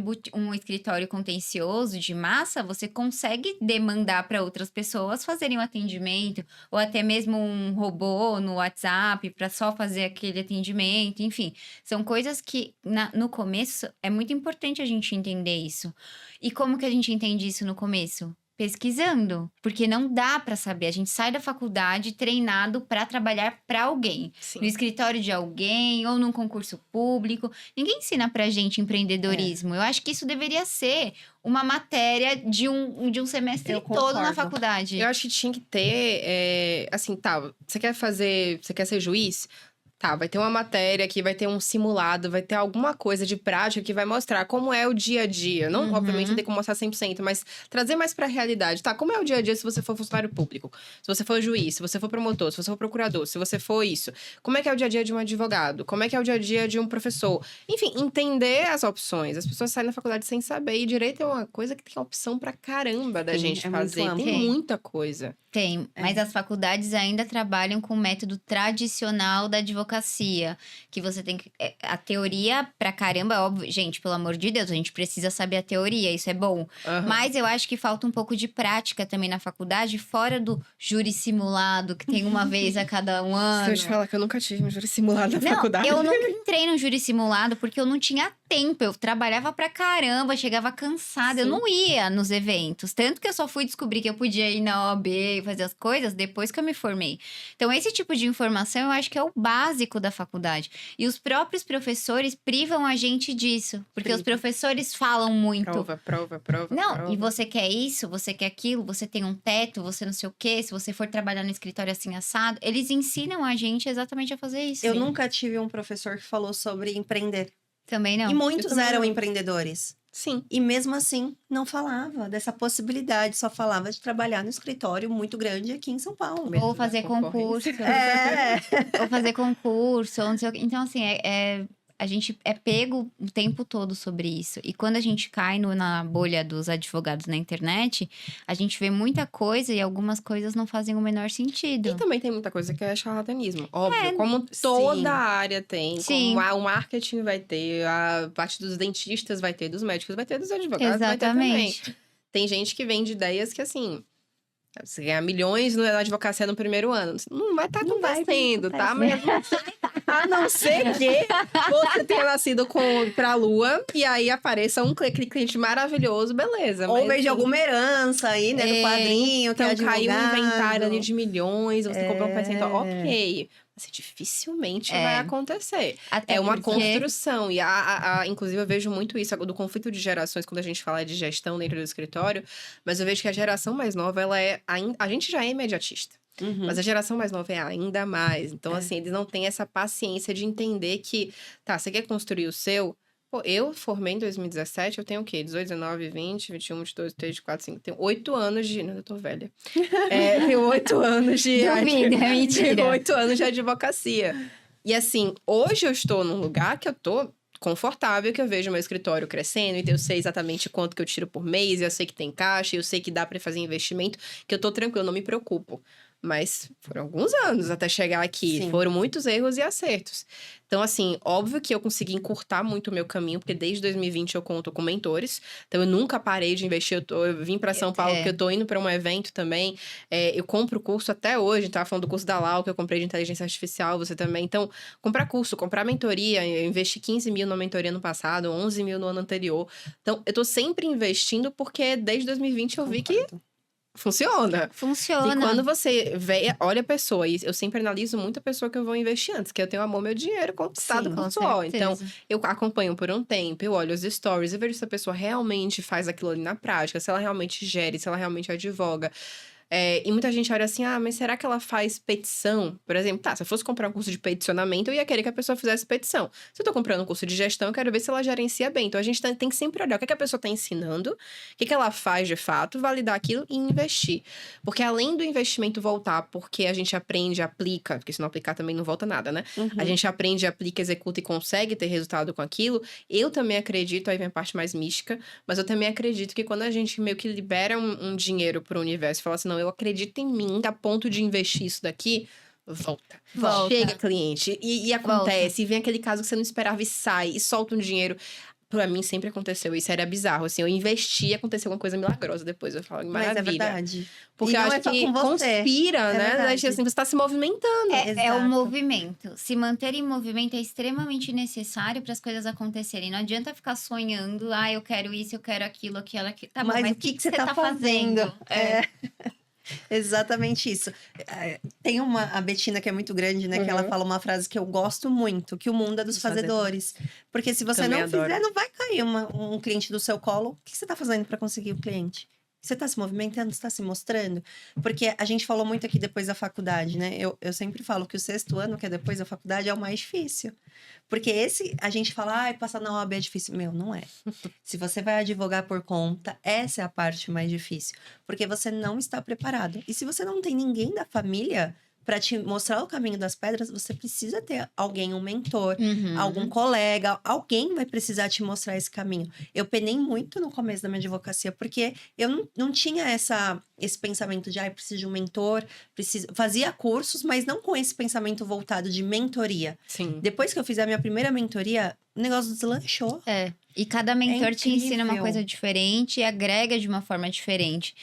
contencioso de massa, você consegue demandar para outras pessoas fazerem o atendimento, ou até mesmo um robô no WhatsApp para só fazer aquele atendimento, enfim. São coisas que no começo é muito importante a gente entender isso. E como que a gente entende isso no começo? Pesquisando, porque não dá para saber. A gente sai da faculdade treinado para trabalhar para alguém, Sim. no escritório de alguém ou num concurso público. Ninguém ensina pra gente empreendedorismo. Eu acho que isso deveria ser uma matéria de um semestre Eu todo na concordo. faculdade. Eu acho que tinha que ter, assim, tá, você quer ser juiz? Tá, vai ter uma matéria aqui, vai ter um simulado, vai ter alguma coisa de prática que vai mostrar como é o dia a dia. Não, obviamente, não tem como mostrar 100%, mas trazer mais pra realidade. Tá, como é o dia a dia se você for funcionário público? Se você for juiz, se você for promotor, se você for procurador, se você for isso. Como é que é o dia a dia de um advogado? Como é que é o dia a dia de um professor? Enfim, entender as opções. As pessoas saem da faculdade sem saber. E direito é uma coisa que tem opção pra caramba da Sim, gente é muito fazer. amplo. Tem muita coisa. Tem, mas as faculdades ainda trabalham com o método tradicional da advocacia, que você tem que... A teoria pra caramba, é óbvio, gente, pelo amor de Deus, a gente precisa saber a teoria, isso é bom. Aham. Mas eu acho que falta um pouco de prática também na faculdade, fora do júri simulado, que tem uma vez a cada um Se ano. eu te falar que eu nunca tive um júri simulado na Não, faculdade. eu nunca entrei no júri simulado porque eu não tinha tempo. Eu trabalhava pra caramba, chegava cansada. Eu Sim. não ia nos eventos. Tanto que eu só fui descobrir que eu podia ir na OAB e fazer as coisas depois que eu me formei. Então, esse tipo de informação eu acho que é o básico da faculdade. E os próprios professores privam a gente disso. Porque os Privam. professores falam muito. Prova. Não, e você quer isso, você quer aquilo, você tem um teto, você não sei o quê. Se você for trabalhar no escritório assim assado, eles ensinam a gente exatamente a fazer isso. Eu nunca tive um professor que falou sobre empreender. Também não. E muitos também eram não. empreendedores. Sim. E mesmo assim, não falava dessa possibilidade, só falava de trabalhar no escritório muito grande aqui em São Paulo. Medo Ou da fazer concurso. concorrência. É, Ou fazer concurso, ou não sei o quê. Então, assim, a gente é pego o tempo todo sobre isso. E quando a gente cai na bolha dos advogados na internet, a gente vê muita coisa e algumas coisas não fazem o menor E sentido. também tem muita coisa que é charlatanismo. Óbvio, É, como toda sim. área tem. Sim. Como o marketing vai ter, a parte dos dentistas vai ter, dos médicos vai ter, dos advogados vai ter também. Exatamente. Tem gente que vende ideias que, assim... Você ganhar milhões na advocacia no primeiro ano. Não vai estar Não vai, não acontecendo, tá? acontece. A não ser que você tenha nascido pra lua e aí apareça aquele cliente maravilhoso, beleza. Ou mas, veio de assim, alguma herança aí, né? Do padrinho, que é então caiu um advogado. inventário ali de milhões, você comprou um percentual, É. ok. Mas dificilmente É. vai acontecer. Até É uma porque- construção. E, inclusive, eu vejo muito isso do conflito de gerações quando a gente fala de gestão dentro do escritório. Mas eu vejo que a geração mais nova, ela é... A gente já é imediatista. Uhum. Mas a geração mais nova é ainda mais. Então, assim, eles não têm essa paciência de entender que... Tá, você quer construir o seu... Pô, eu formei em 2017, eu tenho o quê? 18, 19, 20, 21, 22, 23, 24, 5... Tenho 8 anos de... Não, eu tô velha. Tenho 8 anos de... Duvida, é mentira. Tenho 8 anos de advocacia. E assim, hoje eu estou num lugar que eu tô confortável, que eu vejo meu escritório crescendo, e eu sei exatamente quanto que eu tiro por mês, eu sei que tem caixa, eu sei que dá pra fazer investimento, que eu tô tranquilo, não me preocupo. Mas foram alguns anos até chegar aqui. Sim. Foram muitos erros e acertos. Então, assim, óbvio que eu consegui encurtar muito o meu caminho, porque desde 2020 eu conto com mentores. Então, eu nunca parei de investir. Eu vim para São Paulo, porque eu tô indo para um evento também. Eu compro curso até hoje. Tava falando do curso da Lau, que eu comprei de inteligência artificial, você também. Então, comprar curso, comprar mentoria. Eu investi 15 mil na mentoria no passado, 11 mil no ano anterior. Então, eu tô sempre investindo, porque desde 2020 eu vi que funciona. Funciona. E quando você olha a pessoa, e eu sempre analiso muito a pessoa que eu vou investir antes, que eu tenho amor ao meu dinheiro conquistado Sim, com Com suor. Então, certeza. eu acompanho por um tempo, eu olho os stories, eu vejo se a pessoa realmente faz aquilo ali na prática, se ela realmente gere, se ela realmente advoga. E muita gente olha assim, mas será que ela faz petição? Por exemplo, tá, se eu fosse comprar um curso de peticionamento, eu ia querer que a pessoa fizesse petição. Se eu tô comprando um curso de gestão, eu quero ver se ela gerencia bem. Então, a gente tem que sempre olhar o que a pessoa tá ensinando, o que ela faz de fato, validar aquilo e investir. Porque além do investimento voltar, porque a gente aprende, aplica, porque se não aplicar também não volta nada, né? Uhum. A gente aprende, aplica, executa e consegue ter resultado com aquilo. Eu também acredito, aí vem a parte mais mística, mas eu também acredito que quando a gente meio que libera um dinheiro pro universo e fala assim, não, eu acredito em mim, a ponto de investir isso daqui, volta. Chega, cliente. E acontece, e vem aquele caso que você não esperava e sai, e solta um dinheiro. Pra mim sempre aconteceu isso, era bizarro. Assim, eu investi e aconteceu uma coisa milagrosa depois. Eu falo, Mas maravilha. é verdade. Porque E eu não acho é só que com você. conspira, É né? verdade. Assim, você tá se movimentando. É o Exato. movimento. Se manter em movimento é extremamente necessário para as coisas acontecerem. Não adianta ficar sonhando, eu quero isso, eu quero aquilo, aquilo, aquilo. Tá bom, Mas o que você tá fazendo? Exatamente isso. Tem a Bettina que é muito grande, né? Que ela fala uma frase que eu gosto muito, que o mundo é dos fazedores. Porque se você Também não adoro. fizer, não vai cair um cliente do seu colo. O que você tá fazendo para conseguir o cliente? Você tá se movimentando, você tá se mostrando? Porque a gente falou muito aqui depois da faculdade, né? Eu sempre falo que o 6º ano, que é depois da faculdade, é o mais difícil. Porque a gente fala, passar na OAB é difícil. Meu, não é. Se você vai advogar por conta, essa é a parte mais difícil. Porque você não está preparado. E se você não tem ninguém da família para te mostrar o caminho das pedras, você precisa ter alguém, um mentor, Uhum. algum colega, alguém vai precisar te mostrar esse caminho. Eu penei muito no começo da minha advocacia, porque eu não tinha esse pensamento de, preciso de um mentor, fazia cursos, mas não com esse pensamento voltado de mentoria. Sim. Depois que eu fiz a minha primeira mentoria, o negócio deslanchou. E cada mentor te ensina uma incrível. coisa diferente e agrega de uma forma diferente.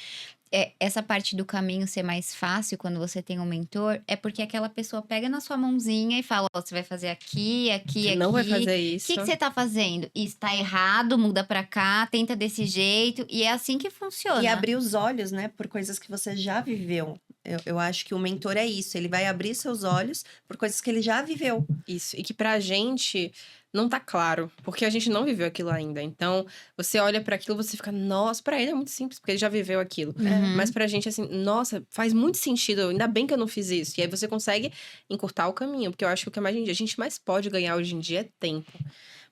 Essa parte do caminho ser mais fácil quando você tem um mentor é porque aquela pessoa pega na sua mãozinha e fala: você vai fazer aqui, aqui, Você aqui. não vai fazer O isso. que você tá fazendo? Isso tá errado, muda pra cá, tenta desse jeito. E é assim que funciona. E abrir os olhos, né, por coisas que você já viveu. Eu acho que o mentor é isso, ele vai abrir seus olhos por coisas que ele já viveu. Isso. E que pra gente não tá claro, porque a gente não viveu aquilo ainda. Então, você olha pra aquilo, você fica, nossa, pra ele é muito simples, porque ele já viveu aquilo. Uhum. Mas pra gente, assim, nossa, faz muito sentido, ainda bem que eu não fiz isso. E aí você consegue encurtar o caminho, porque eu acho que o que a gente mais pode ganhar hoje em dia é tempo.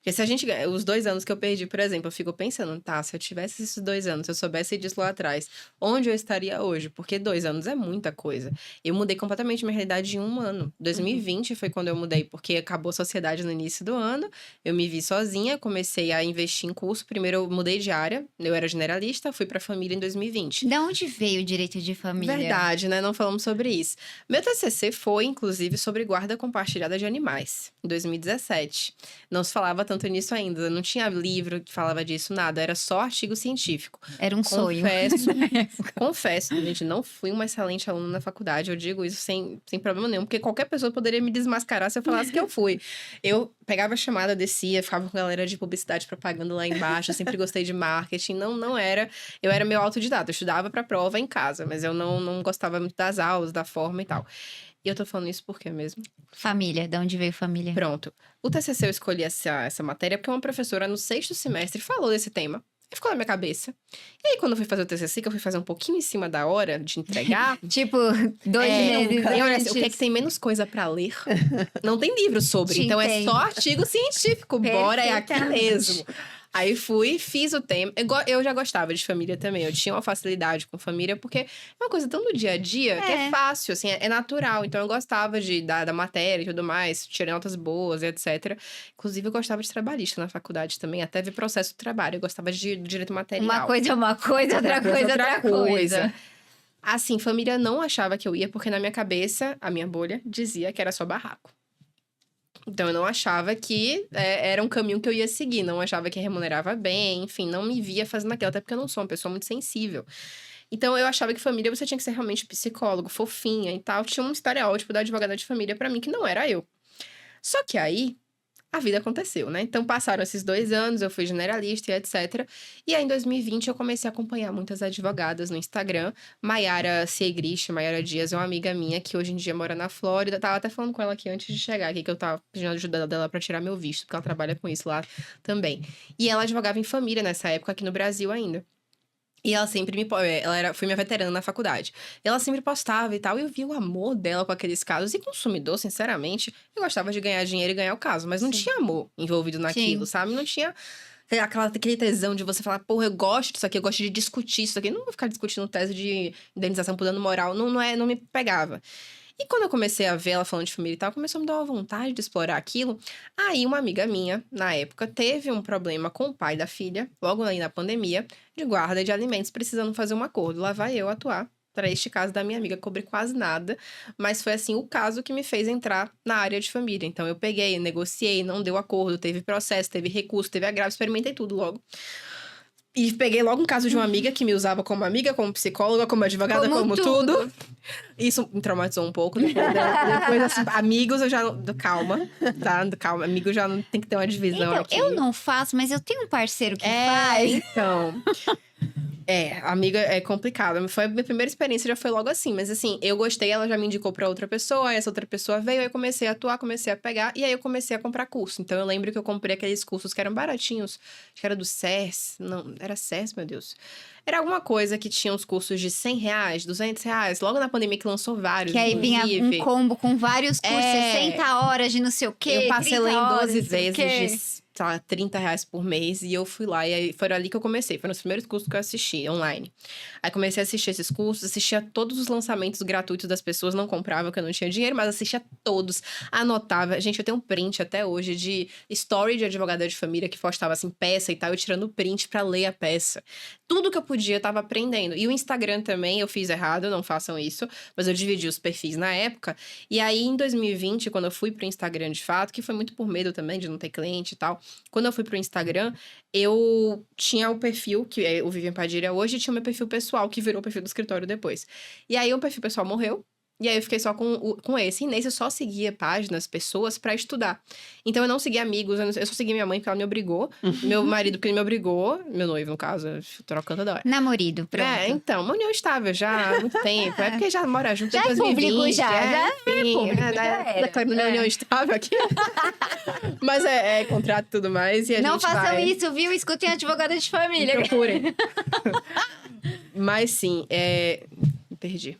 Porque se a gente... Os 2 anos que eu perdi, por exemplo, eu fico pensando, tá, se eu tivesse esses 2 anos, se eu soubesse disso lá atrás, onde eu estaria hoje? Porque 2 anos é muita coisa. Eu mudei completamente minha realidade em 1 ano. 2020 foi quando eu mudei, porque acabou a sociedade no início do ano, eu me vi sozinha, comecei a investir em curso. Primeiro eu mudei de área, eu era generalista, fui pra família em 2020. Da onde veio o direito de família? Verdade, né? Não falamos sobre isso. Meu TCC foi, inclusive, sobre guarda compartilhada de animais, em 2017. Não se falava tanto nisso ainda, não tinha livro que falava disso, nada, era só artigo científico. Era um sonho. Confesso, gente, não fui uma excelente aluna na faculdade, eu digo isso sem problema nenhum, porque qualquer pessoa poderia me desmascarar se eu falasse que eu fui. Eu pegava a chamada, descia, ficava com a galera de publicidade, propaganda lá embaixo, eu sempre gostei de marketing, não era... Eu era meio autodidata, eu estudava pra prova em casa, mas eu não gostava muito das aulas, da forma e tal. E eu tô falando isso por quê mesmo? Família, da onde veio família? Pronto. O TCC eu escolhi essa matéria porque uma professora no 6º semestre falou desse tema. E ficou na minha cabeça. E aí, quando eu fui fazer o TCC, que eu fui fazer um pouquinho em cima da hora de entregar... Tipo, 2 meses E olha, antes. o que é que tem menos coisa pra ler? Não tem livro sobre. Te Então, entendo. é só artigo científico. Bora, é aqui Perfeitamente. mesmo. Aí fui, fiz o tema. Eu já gostava de família também. Eu tinha uma facilidade com família, porque é uma coisa tão do dia a dia que é fácil, assim, é natural. Então eu gostava da matéria e tudo mais, tirei notas boas e etc. Inclusive, eu gostava de trabalhista na faculdade também, até ver processo de trabalho. Eu gostava de direito material. Uma coisa é uma coisa, outra coisa é outra coisa. Assim, família não achava que eu ia, porque na minha cabeça, a minha bolha dizia que era só barraco. Então, eu não achava que era um caminho que eu ia seguir. Não achava que remunerava bem. Enfim, não me via fazendo aquilo. Até porque eu não sou uma pessoa muito sensível. Então, eu achava que família, você tinha que ser realmente psicólogo, fofinha e tal. Tinha um estereótipo da advogada de família pra mim, que não era eu. Só que aí, a vida aconteceu, né? Então, passaram esses 2 anos, eu fui generalista e etc. E aí, em 2020, eu comecei a acompanhar muitas advogadas no Instagram. Maiara Segrist, Maiara Dias, é uma amiga minha que hoje em dia mora na Flórida. Tava até falando com ela aqui antes de chegar aqui, que eu tava pedindo ajuda dela pra tirar meu visto, porque ela trabalha com isso lá também. E ela advogava em família nessa época, aqui no Brasil ainda. E ela sempre foi minha veterana na faculdade. Ela sempre postava e tal, e eu vi o amor dela com aqueles casos. E consumidor, sinceramente, eu gostava de ganhar dinheiro e ganhar o caso, mas não tinha amor envolvido naquilo, sabe? Não tinha aquele tesão de você falar, porra, eu gosto disso aqui, eu gosto de discutir isso aqui. Eu não vou ficar discutindo tese de indenização por dano moral, não me pegava. E quando eu comecei a ver ela falando de família e tal, começou a me dar uma vontade de explorar aquilo. Aí uma amiga minha, na época, teve um problema com o pai da filha, logo aí na pandemia, de guarda de alimentos, precisando fazer um acordo. Lá vai eu atuar para este caso da minha amiga, cobri quase nada, mas foi assim o caso que me fez entrar na área de família. Então eu peguei, negociei, não deu acordo, teve processo, teve recurso, teve agravo, experimentei tudo logo. E peguei logo um caso de uma amiga que me usava como amiga, como psicóloga, como advogada, como tudo. Isso me traumatizou um pouco. Depois assim, amigos, eu já... Calma, tá? Calma, amigos já não tem que ter uma divisão Então, aqui. eu não faço, mas eu tenho um parceiro que faz. Então... amiga, é complicado. Foi a minha primeira experiência, já foi logo assim. Mas assim, eu gostei, ela já me indicou pra outra pessoa, aí essa outra pessoa veio, aí eu comecei a atuar, comecei a pegar, e aí eu comecei a comprar curso. Então eu lembro que eu comprei aqueles cursos que eram baratinhos, acho que era do SES, não, era SES, meu Deus. Era alguma coisa que tinha uns cursos de R$100, R$200, logo na pandemia que lançou vários, Que aí vinha um combo com vários cursos, 60 horas de não sei o quê, eu parcelei 30 em horas, 12 não sei o quê. vezes de, sei lá, R$30 por mês. E eu fui lá, e aí foi ali que eu comecei. Foram os primeiros cursos que eu assisti, online. Aí comecei a assistir esses cursos, assistia todos os lançamentos gratuitos das pessoas. Não comprava, porque eu não tinha dinheiro, mas assistia todos. Anotava. Gente, eu tenho um print até hoje de story de advogada de família que postava, assim, peça e tal. Eu tirando print pra ler a peça. Tudo que eu podia, eu tava aprendendo. E o Instagram também, eu fiz errado, não façam isso. Mas eu dividi os perfis na época. E aí, em 2020, quando eu fui pro Instagram de fato, que foi muito por medo também de não ter cliente e tal. Quando eu fui pro Instagram, eu tinha o perfil, que é o Vivian Padilha hoje, e tinha o meu perfil pessoal, que virou o perfil do escritório depois. E aí, o perfil pessoal morreu. E aí, eu fiquei só com esse. E nesse, eu só seguia páginas, pessoas pra estudar. Então, eu não seguia amigos. Eu só seguia minha mãe, porque ela me obrigou. Meu marido, porque ele me obrigou. Meu noivo, no caso. Trocando da hora. Namorido, pronto. Então, uma união estável já há muito tempo. É porque já mora junto Já desde é 2020. público, já é público, já era. Declarando minha união estável aqui. Mas é contrato e tudo mais. E a Não gente façam vai... isso, viu? Escutem a advogada de família. Me procurem. Mas sim, me perdi.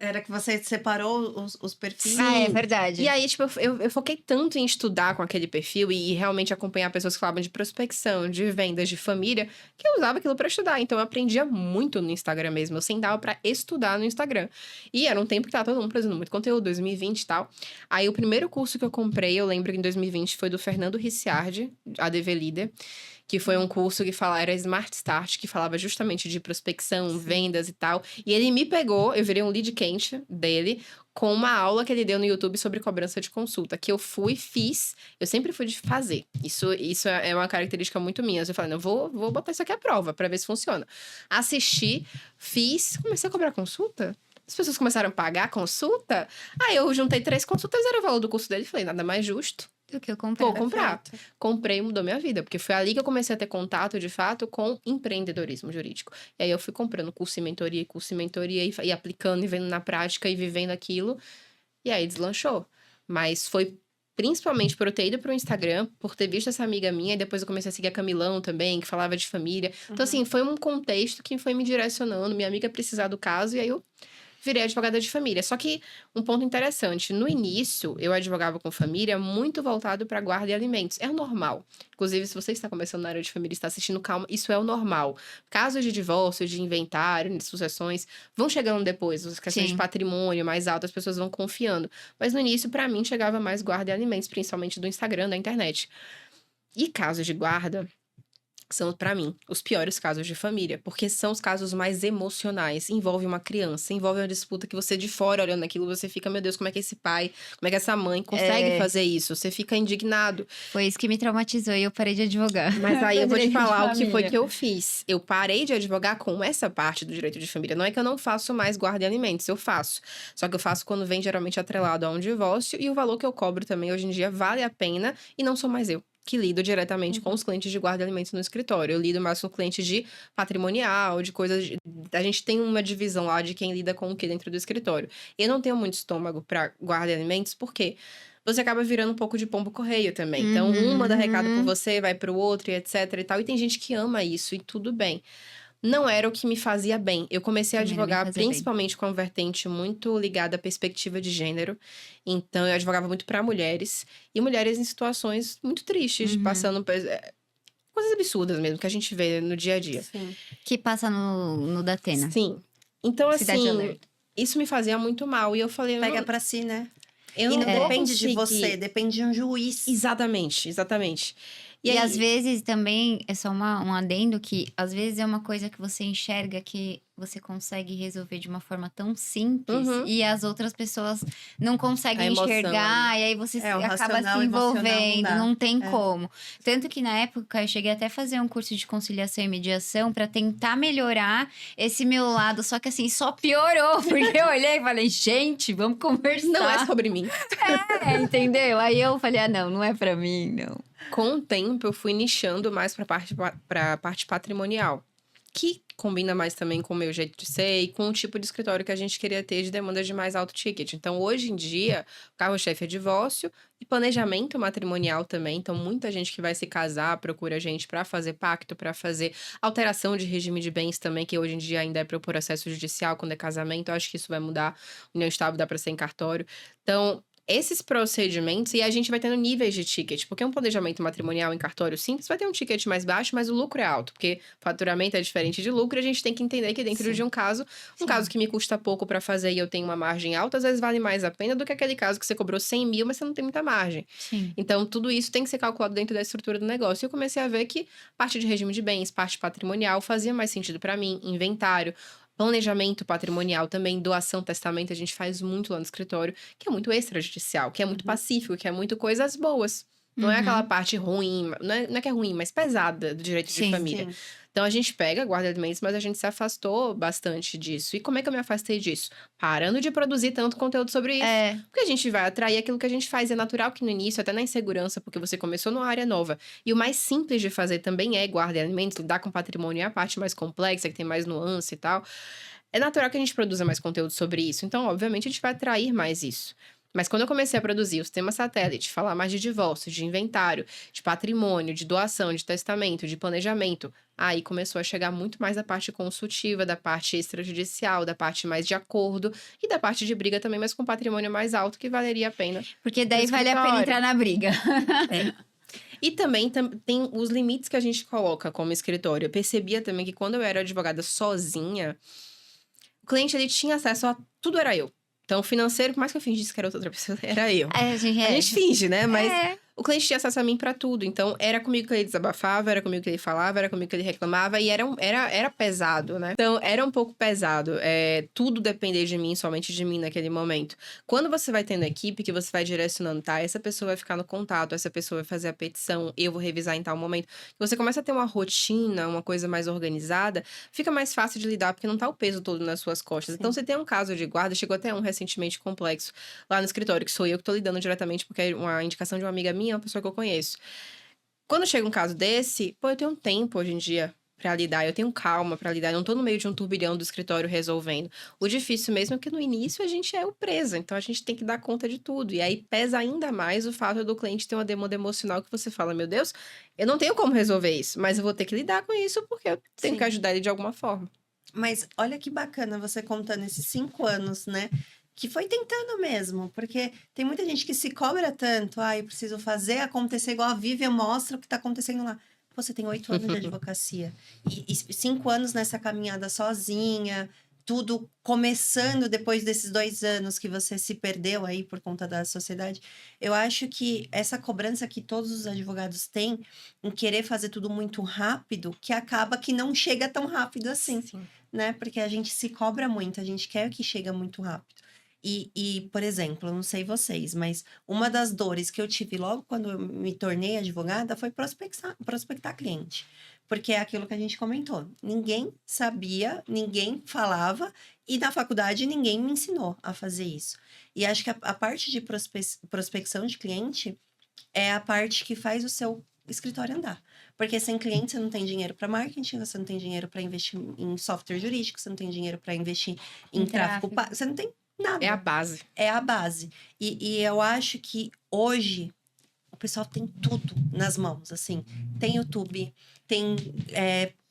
Era que você separou os perfis? Ah, é verdade. E aí, tipo, eu foquei tanto em estudar com aquele perfil e realmente acompanhar pessoas que falavam de prospecção, de vendas, de família, que eu usava aquilo pra estudar. Então, eu aprendia muito no Instagram mesmo. Eu sentava pra estudar no Instagram. E era um tempo que tava todo mundo produzindo muito conteúdo, 2020 e tal. Aí, o primeiro curso que eu comprei, eu lembro que em 2020, foi do Fernando Ricciardi, ADV Líder, que foi um curso que era Smart Start, que falava justamente de prospecção, vendas e tal. E ele me pegou, eu virei um lead quente dele, com uma aula que ele deu no YouTube sobre cobrança de consulta, que eu fiz, eu sempre fui de fazer. Isso é uma característica muito minha. Eu falei, não, vou botar isso aqui à prova, pra ver se funciona. Assisti, fiz, comecei a cobrar consulta. As pessoas começaram a pagar a consulta. Aí eu juntei 3 consultas, era o valor do curso dele. Falei, nada mais justo. Do que eu comprei. Vou comprar. Comprei e mudou minha vida. Porque foi ali que eu comecei a ter contato, de fato, com empreendedorismo jurídico. E aí eu fui comprando curso e mentoria, e aplicando, e vendo na prática, e vivendo aquilo. E aí deslanchou. Mas foi principalmente por eu ter ido pro Instagram, por ter visto essa amiga minha, e depois eu comecei a seguir a Camilão também, que falava de família. Então, assim, foi um contexto que foi me direcionando, minha amiga precisar do caso, e aí eu virei advogada de família. Só que um ponto interessante, no início eu advogava com família muito voltado para guarda e alimentos. É o normal. Inclusive, se você está começando na área de família e está assistindo, calma, isso é o normal. Casos de divórcio, de inventário, de sucessões, vão chegando depois. As questões de patrimônio mais altas, as pessoas vão confiando. Mas no início, para mim, chegava mais guarda e alimentos, principalmente do Instagram, da internet. E casos de guarda são, pra mim, os piores casos de família, porque são os casos mais emocionais. Envolve uma criança, envolve uma disputa que você de fora olhando aquilo, você fica, meu Deus, como é que esse pai, como é que essa mãe consegue fazer isso? Você fica indignado. Foi isso que me traumatizou e eu parei de advogar. Mas aí eu vou te Direito de falar o que foi família. que eu fiz. Eu parei de advogar com essa parte do direito de família. Não é que eu não faço mais guarda e alimentos, eu faço. Só que eu faço quando vem geralmente atrelado a um divórcio, e o valor que eu cobro também hoje em dia vale a pena, e não sou mais eu que lido diretamente com os clientes de guarda e alimentos no escritório. Eu lido mais com cliente de patrimonial, de coisas... A gente tem uma divisão lá de quem lida com o que dentro do escritório. Eu não tenho muito estômago para guarda e alimentos, porque você acaba virando um pouco de pombo-correio também. Então, um manda recado por você, vai pro outro e etc e tal. E tem gente que ama isso, e tudo bem. Não era o que me fazia bem. Eu comecei a Também não me advogar fazia bem. principalmente com uma vertente muito ligada à perspectiva de gênero. Então, eu advogava muito para mulheres. E mulheres em situações muito tristes, passando por coisas absurdas mesmo, que a gente vê no dia a dia. Sim. Que passa no Datena. Sim. Então, Cidade assim, Alerta. isso me fazia muito mal. E eu falei... Pega não, pra si, né? eu E não vou depende de conseguir. você, depende de um juiz. Exatamente, exatamente. E aí- às vezes também, é só um adendo que às vezes é uma coisa que você enxerga que você consegue resolver de uma forma tão simples e as outras pessoas não A conseguem emoção enxergar, e aí você É, o acaba racional, se emocional envolvendo, não dá. não tem É. como. Tanto que na época eu cheguei até a fazer um curso de conciliação e mediação pra tentar melhorar esse meu lado, só que assim, só piorou, porque eu olhei e falei, gente, vamos conversar. Não é sobre mim. Entendeu? Aí eu falei, ah, não é pra mim, não. Com o tempo, eu fui nichando mais pra parte patrimonial. Que combina mais também com o meu jeito de ser e com o tipo de escritório que a gente queria ter de demandas de mais alto ticket. Então, hoje em dia, o carro-chefe é divórcio e planejamento matrimonial também. Então, muita gente que vai se casar procura a gente para fazer pacto, para fazer alteração de regime de bens também, que hoje em dia ainda é para o processo judicial, quando é casamento. Eu acho que isso vai mudar. União estável dá para ser em cartório. Então, esses procedimentos, e a gente vai tendo níveis de ticket, porque um planejamento matrimonial em cartório simples vai ter um ticket mais baixo, mas o lucro é alto, porque faturamento é diferente de lucro, e a gente tem que entender que dentro de um caso que me custa pouco pra fazer e eu tenho uma margem alta, às vezes vale mais a pena do que aquele caso que você cobrou 100 mil, mas você não tem muita margem. Sim. Então, tudo isso tem que ser calculado dentro da estrutura do negócio. E eu comecei a ver que parte de regime de bens, parte patrimonial, fazia mais sentido pra mim, inventário, planejamento patrimonial também, doação, testamento, a gente faz muito lá no escritório, que é muito extrajudicial, que é muito pacífico, que é muito coisas boas. Não é aquela parte ruim, não é que é ruim, mas pesada do direito de Sim, família. Sim. Então, a gente pega guarda de alimentos, mas a gente se afastou bastante disso. E como é que eu me afastei disso? Parando de produzir tanto conteúdo sobre isso. É, Porque a gente vai atrair aquilo que a gente faz. É natural que no início, até na insegurança, porque você começou numa área nova. E o mais simples de fazer também é guarda de alimentos, lidar com patrimônio é a parte mais complexa, que tem mais nuance e tal. É natural que a gente produza mais conteúdo sobre isso. Então, obviamente, a gente vai atrair mais isso. Mas quando eu comecei a produzir o sistema satélite, falar mais de divórcio, de inventário, de patrimônio, de doação, de testamento, de planejamento, aí começou a chegar muito mais da parte consultiva, da parte extrajudicial, da parte mais de acordo e da parte de briga também, mas com patrimônio mais alto que valeria a pena. Porque daí vale a pena escritório. entrar na briga. E também tem os limites que a gente coloca como escritório. Eu percebia também que quando eu era advogada sozinha, o cliente ele tinha acesso a tudo, era eu. Então, o financeiro, por mais que eu fingisse que era outra pessoa, era eu. A gente A gente finge, né? Mas É. o cliente tinha acesso a mim pra tudo. Então, era comigo que ele desabafava, era comigo que ele falava, era comigo que ele reclamava. E era pesado, né? Então, era um pouco pesado. Tudo depender de mim, somente de mim naquele momento. Quando você vai tendo equipe, que você vai direcionando, tá? Essa pessoa vai ficar no contato, essa pessoa vai fazer a petição, eu vou revisar em tal momento. Você começa a ter uma rotina, uma coisa mais organizada, fica mais fácil de lidar, porque não tá o peso todo nas suas costas. Sim. Então, você tem um caso de guarda, chegou até um recentemente complexo lá no escritório, que sou eu que tô lidando diretamente, porque é uma indicação de uma amiga minha, uma pessoa que eu conheço. Quando chega um caso desse, eu tenho tempo hoje em dia pra lidar, eu tenho calma pra lidar, eu não tô no meio de um turbilhão do escritório resolvendo. O difícil mesmo é que no início a gente é o preso, então a gente tem que dar conta de tudo. E aí pesa ainda mais o fato do cliente ter uma demanda emocional que você fala, meu Deus, eu não tenho como resolver isso, mas eu vou ter que lidar com isso porque eu tenho Sim. que ajudar ele de alguma forma. Mas olha que bacana você contando esses 5 anos, né? Que foi tentando mesmo, porque tem muita gente que se cobra tanto, eu preciso fazer acontecer igual a Vivian mostra o que tá acontecendo lá. Você tem 8 anos de advocacia e 5 anos nessa caminhada sozinha, tudo começando depois desses 2 anos que você se perdeu aí por conta da sociedade. Eu acho que essa cobrança que todos os advogados têm em querer fazer tudo muito rápido, que acaba que não chega tão rápido assim, né? Porque a gente se cobra muito, a gente quer que chega muito rápido. E, por exemplo, eu não sei vocês, mas uma das dores que eu tive logo quando eu me tornei advogada foi prospectar cliente. Porque é aquilo que a gente comentou. Ninguém sabia, ninguém falava, e na faculdade ninguém me ensinou a fazer isso. E acho que a parte de prospecção de cliente é a parte que faz o seu escritório andar. Porque sem cliente você não tem dinheiro para marketing, você não tem dinheiro para investir em software jurídico, você não tem dinheiro para investir em tráfego pago, você não tem nada. É a base. É a base. E eu acho que hoje o pessoal tem tudo nas mãos, assim. Tem YouTube, tem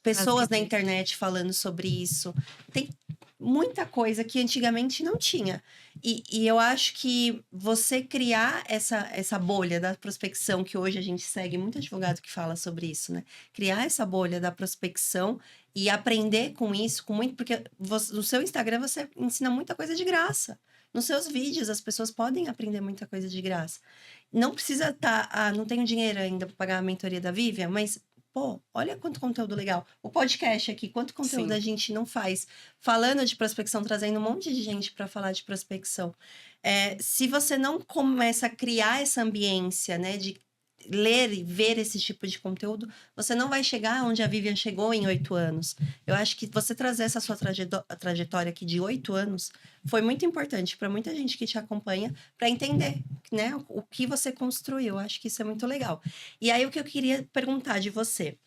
pessoas na internet falando sobre isso. Tem muita coisa que antigamente não tinha. E eu acho que você criar essa bolha da prospecção, que hoje a gente segue muito advogado que fala sobre isso, né? Criar essa bolha da prospecção e aprender com isso, porque no seu Instagram você ensina muita coisa de graça. Nos seus vídeos as pessoas podem aprender muita coisa de graça. Não precisa não tenho dinheiro ainda para pagar a mentoria da Vivian, mas olha quanto conteúdo legal. O podcast aqui, quanto conteúdo a gente não faz falando de prospecção, trazendo um monte de gente para falar de prospecção. Se você não começa a criar essa ambiência, né, de ler e ver esse tipo de conteúdo, você não vai chegar onde a Vivian chegou em 8 anos. Eu acho que você trazer essa sua trajetória aqui de 8 anos foi muito importante para muita gente que te acompanha, para entender, né, o que você construiu. Eu acho que isso é muito legal. E aí, o que eu queria perguntar de você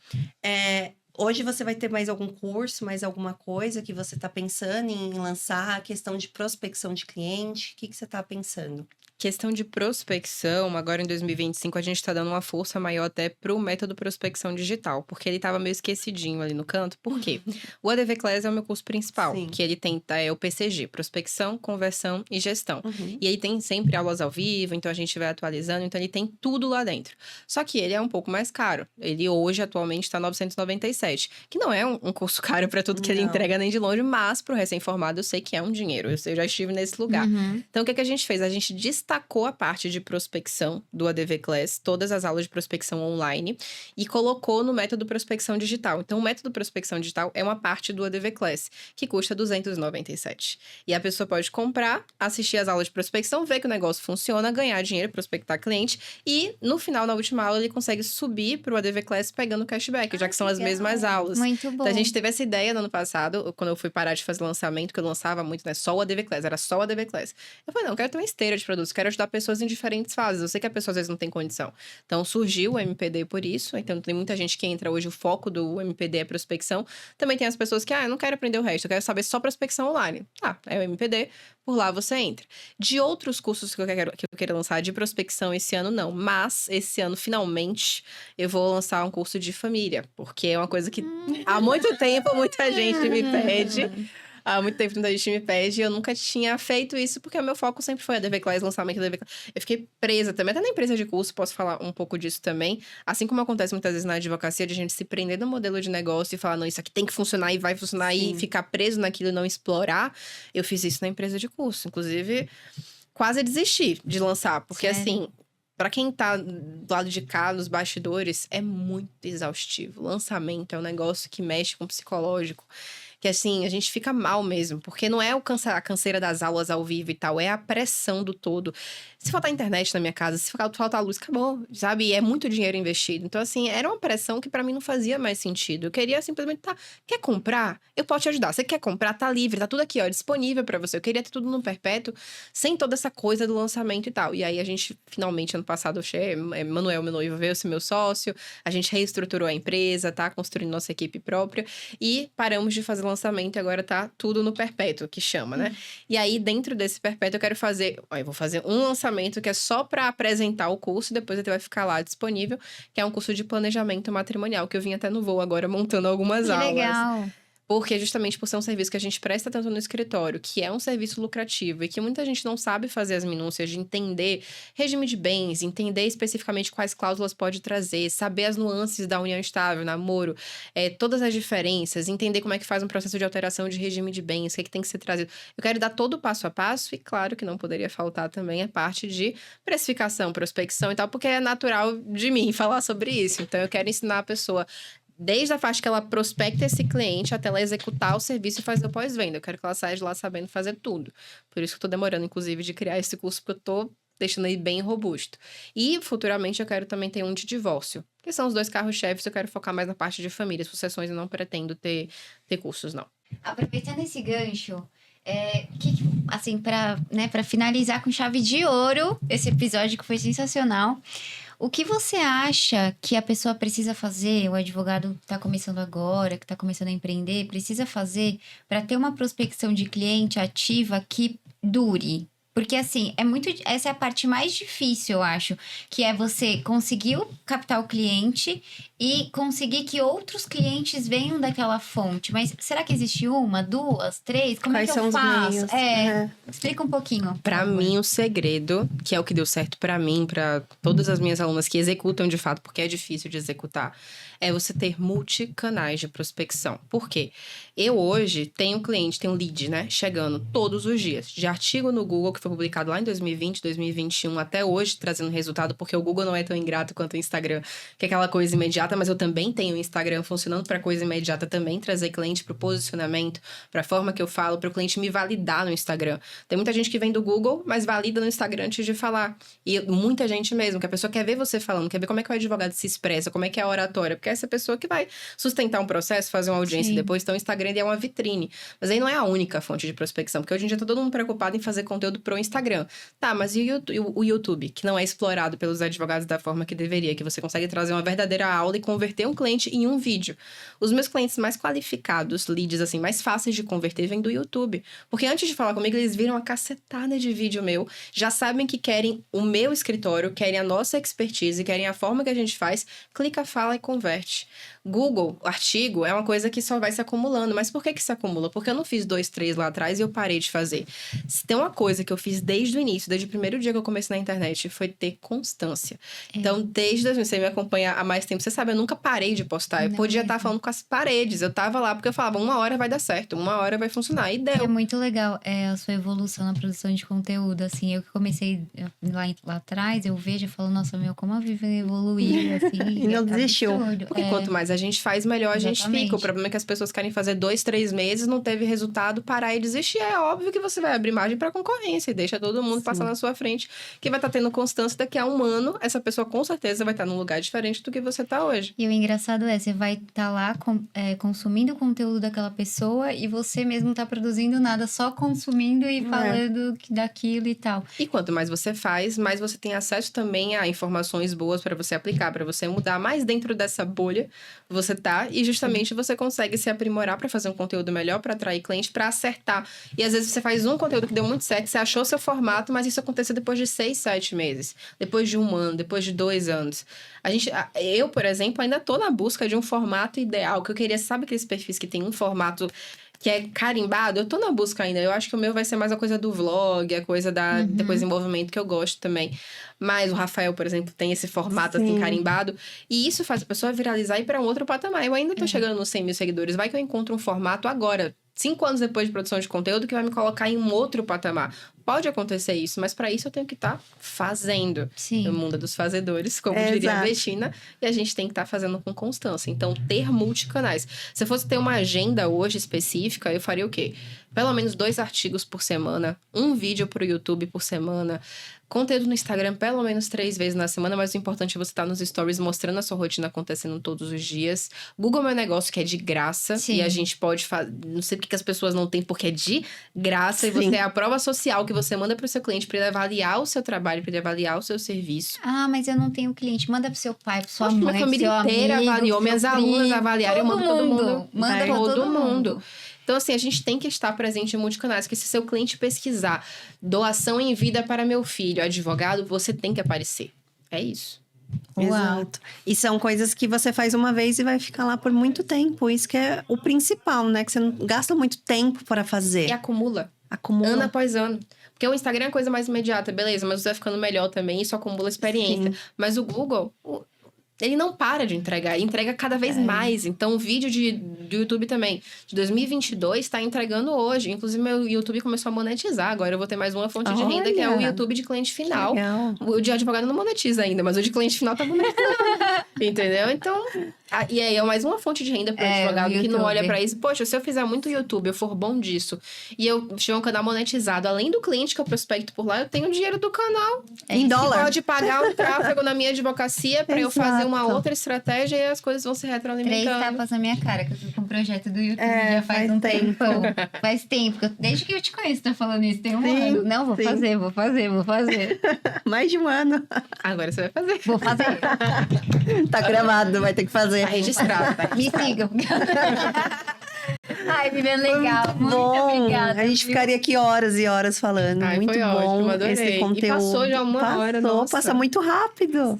hoje você vai ter mais algum curso, mais alguma coisa que você está pensando em lançar? A questão de prospecção de cliente, o que você está pensando? Questão de prospecção, agora em 2025 a gente tá dando uma força maior até pro método prospecção digital, porque ele tava meio esquecidinho ali no canto. Por quê? O ADV Class é o meu curso principal, Sim. que ele tem o PCG, prospecção, conversão e gestão. Uhum. E ele tem sempre aulas ao vivo, então a gente vai atualizando, então ele tem tudo lá dentro. Só que ele é um pouco mais caro. Ele hoje, atualmente, tá 997, que não é um curso caro para tudo que ele Não. entrega nem de longe, mas pro recém-formado eu sei que é um dinheiro, eu já estive nesse lugar. Então o que a gente fez? A gente destacou a parte de prospecção do ADV Class, todas as aulas de prospecção online, e colocou no método prospecção digital. Então, o método prospecção digital é uma parte do ADV Class, que custa 297. E a pessoa pode comprar, assistir as aulas de prospecção, ver que o negócio funciona, ganhar dinheiro, prospectar cliente, e no final, na última aula, ele consegue subir pro ADV Class pegando cashback, já que são as legal. mesmas aulas. Muito bom. Então, a gente teve essa ideia no ano passado, quando eu fui parar de fazer lançamento, que eu lançava muito, né? Só o ADV Class, era só o ADV Class. Eu falei, não, eu quero ter uma esteira de produtos quero ajudar pessoas em diferentes fases. Eu sei que a pessoa às vezes não tem condição. Então, surgiu o MPD por isso. Então, tem muita gente que entra hoje, o foco do MPD é prospecção. Também tem as pessoas que, eu não quero aprender o resto, eu quero saber só prospecção online. Tá, é o MPD, por lá você entra. De outros cursos que eu quero lançar de prospecção esse ano, não. Mas, esse ano, finalmente, eu vou lançar um curso de família. Porque é uma coisa que há muito tempo muita gente me pede. Há muito tempo muita gente me pede. E eu nunca tinha feito isso, porque o meu foco sempre foi a DV Class, lançamento da DV Class. Eu fiquei presa também, até na empresa de curso, posso falar um pouco disso também. Assim como acontece muitas vezes na advocacia, de a gente se prender no modelo de negócio e falar, não, isso aqui tem que funcionar e vai funcionar. Sim. E ficar preso naquilo e não explorar. Eu fiz isso na empresa de curso. Inclusive, quase desisti de lançar, porque assim... Pra quem tá do lado de cá, nos bastidores, é muito exaustivo. Lançamento é um negócio que mexe com o psicológico. Que assim, a gente fica mal mesmo. Porque não é a canseira das aulas ao vivo e tal. É a pressão do todo. Se faltar internet na minha casa, se faltar luz, acabou, sabe? E é muito dinheiro investido. Então assim, era uma pressão que pra mim não fazia mais sentido. Eu queria simplesmente, quer comprar? Eu posso te ajudar. Você quer comprar? Tá livre, tá tudo aqui, ó, disponível pra você. Eu queria ter tudo no perpétuo, sem toda essa coisa do lançamento e tal. E aí a gente, finalmente, ano passado, Manuel, meu noivo, veio ser meu sócio. A gente reestruturou a empresa, tá construindo nossa equipe própria. E paramos de fazer lançamento e agora tá tudo no perpétuo, que chama, né? E aí, dentro desse perpétuo, eu quero fazer... Ó, eu vou fazer um lançamento que é só para apresentar o curso, depois ele vai ficar lá disponível, que é um curso de planejamento matrimonial, que eu vim até no voo agora montando algumas aulas. Que legal! Porque justamente por ser um serviço que a gente presta tanto no escritório, que é um serviço lucrativo e que muita gente não sabe fazer as minúcias de entender regime de bens, entender especificamente quais cláusulas pode trazer, saber as nuances da união estável, namoro, todas as diferenças, entender como é que faz um processo de alteração de regime de bens, o que é que tem que ser trazido. Eu quero dar todo o passo a passo e claro que não poderia faltar também a parte de precificação, prospecção e tal, porque é natural de mim falar sobre isso. Então eu quero ensinar a pessoa desde a parte que ela prospecta esse cliente até ela executar o serviço e fazer o pós-venda. Eu quero que ela saia de lá sabendo fazer tudo. Por isso que eu tô demorando, inclusive, de criar esse curso, porque eu tô deixando ele bem robusto. E, futuramente, eu quero também ter um de divórcio, que são os 2 carros-chefes. Eu quero focar mais na parte de família, sucessões, e não pretendo ter cursos, não. Aproveitando esse gancho... assim, para finalizar com chave de ouro esse episódio que foi sensacional, o que você acha que a pessoa precisa fazer, o advogado que está começando agora, que está começando a empreender, precisa fazer para ter uma prospecção de cliente ativa que dure? Porque, assim, essa é a parte mais difícil, eu acho. Que é você conseguir captar o cliente e conseguir que outros clientes venham daquela fonte. Mas será que existe 1, 2, 3? Como Quais é que eu são os faço? meios? Explica um pouquinho. Pra mim, o segredo, que é o que deu certo pra mim, pra todas as minhas alunas que executam de fato, porque é difícil de executar, é você ter multicanais de prospecção. Por quê? Eu hoje tenho lead, né? Chegando todos os dias. De artigo no Google, que foi publicado lá em 2020, 2021, até hoje, trazendo resultado, porque o Google não é tão ingrato quanto o Instagram, que é aquela coisa imediata, mas eu também tenho o Instagram funcionando para coisa imediata também, trazer cliente pro posicionamento, pra forma que eu falo, para o cliente me validar no Instagram. Tem muita gente que vem do Google, mas valida no Instagram antes de falar. E muita gente mesmo, que a pessoa quer ver você falando, quer ver como é que o advogado se expressa, como é que é a oratória, porque é essa pessoa que vai sustentar um processo, fazer uma audiência Sim. depois. Então, o Instagram é uma vitrine. Mas aí não é a única fonte de prospecção, porque hoje em dia tá todo mundo preocupado em fazer conteúdo pro Instagram. Tá, mas e o YouTube, que não é explorado pelos advogados da forma que deveria, que você consegue trazer uma verdadeira aula e converter um cliente em um vídeo. Os meus clientes mais qualificados, leads, assim, mais fáceis de converter, vêm do YouTube. Porque antes de falar comigo, eles viram uma cacetada de vídeo meu, já sabem que querem o meu escritório, querem a nossa expertise, querem a forma que a gente faz, clica, fala e converte. Google, artigo, é uma coisa que só vai se acumulando. Mas por que se acumula? Porque eu não fiz 2, 3 lá atrás e eu parei de fazer. Se tem uma coisa que eu fiz desde o início, desde o primeiro dia que eu comecei na internet, foi ter constância. Então, desde você me acompanha há mais tempo, você sabe, eu nunca parei de postar. Eu podia estar falando com as paredes. Eu tava lá porque eu falava, 1 hora vai dar certo, 1 hora vai funcionar. E deu. É muito legal a sua evolução na produção de conteúdo. Assim, eu que comecei lá atrás, eu vejo e falo, nossa, como a Vivian evoluiu, assim. E não desistiu. Porque quanto mais a a gente faz melhor, a gente Exatamente. fica. O problema é que as pessoas querem fazer 2, 3 meses, não teve resultado, parar e desistir. É óbvio que você vai abrir margem pra concorrência e deixa todo mundo passar na sua frente, que vai estar tendo constância daqui a 1 ano. Essa pessoa com certeza vai estar num lugar diferente do que você tá hoje. E o engraçado é, você vai estar lá consumindo o conteúdo daquela pessoa e você mesmo não tá produzindo nada, só consumindo e falando daquilo e tal. E quanto mais você faz, mais você tem acesso também a informações boas para você aplicar, para você mudar. Mais dentro dessa bolha você tá e justamente você consegue se aprimorar para fazer um conteúdo melhor, para atrair cliente, para acertar. E às vezes você faz um conteúdo que deu muito certo, você achou seu formato, mas isso aconteceu depois de 6, 7 meses, depois de 1 ano, depois de 2 anos. Eu, por exemplo, ainda tô na busca de um formato ideal, que eu queria, sabe aqueles perfis que tem um formato que é carimbado? Eu tô na busca ainda. Eu acho que o meu vai ser mais a coisa do vlog, a coisa da desenvolvimento que eu gosto também. Mas o Rafael, por exemplo, tem esse formato assim carimbado. E isso faz a pessoa viralizar e ir pra um outro patamar. Eu ainda tô chegando nos 100 mil seguidores. Vai que eu encontro um formato agora, 5 anos depois de produção de conteúdo, que vai me colocar em um outro patamar. Pode acontecer isso, mas para isso eu tenho que estar fazendo. Sim. No mundo dos fazedores, como diria a Bettina, e a gente tem que estar fazendo com constância. Então, ter multicanais. Se eu fosse ter uma agenda hoje específica, eu faria o quê? Pelo menos 2 artigos por semana, 1 vídeo pro YouTube por semana, conteúdo no Instagram pelo menos 3 vezes na semana, mas o importante é você estar nos stories mostrando a sua rotina acontecendo todos os dias. Google Meu Negócio, que é de graça, e a gente pode fazer... Não sei porque que as pessoas não têm, porque é de graça, e você é a prova social que você manda pro seu cliente para ele avaliar o seu trabalho, para ele avaliar o seu serviço. Ah, mas eu não tenho cliente. Manda pro seu pai, pro sua mãe, minha família pro seu inteira amigo, avaliou, pro minhas seu alunas primo, avaliaram, eu mando todo mundo. Manda pra todo mundo. Então, assim, a gente tem que estar presente em multicanais, porque se seu cliente pesquisar doação em vida para meu filho, advogado, você tem que aparecer. É isso. Exato. E são coisas que você faz uma vez e vai ficar lá por muito tempo. Isso que é o principal, né? Que você não gasta muito tempo para fazer. E acumula. Acumula. Ano após ano. Porque o Instagram é a coisa mais imediata, beleza, mas você vai ficando melhor também, isso acumula experiência. Sim. Mas o Google, ele não para de entregar, ele entrega cada vez mais. Então, o vídeo do YouTube também, de 2022, está entregando hoje. Inclusive, meu YouTube começou a monetizar. Agora eu vou ter mais uma fonte de renda, que é o YouTube de cliente final. Legal. O de advogado não monetiza ainda, mas o de cliente final tá monetizando. Entendeu? Então, e aí é mais uma fonte de renda para o advogado que não olha para isso. Poxa, se eu fizer muito YouTube, eu for bom disso, e eu tiver um canal monetizado, além do cliente que eu prospecto por lá, eu tenho o dinheiro do canal. Em dólar. Pode pagar um tráfego na minha advocacia para eu fazer uma outra estratégia e as coisas vão se retroalimentando. 3 tapas na minha cara, que eu tô com um projeto do YouTube já faz faz um tempo. tempão. Faz tempo. Desde que eu te conheço, tá falando isso. Tem 1 ano. Não, vou fazer. Mais de 1 ano. Agora você vai fazer. Vou fazer. Tá gravado, vai ter que fazer. Tá registrado, tá? Me sigam. Ai, Viviane, legal. Muito bom. obrigada. A gente viu? ficaria aqui horas e horas falando. Ai, muito foi bom ótimo, adorei. esse E conteúdo. passou já 1 hora, nossa. Passa muito rápido.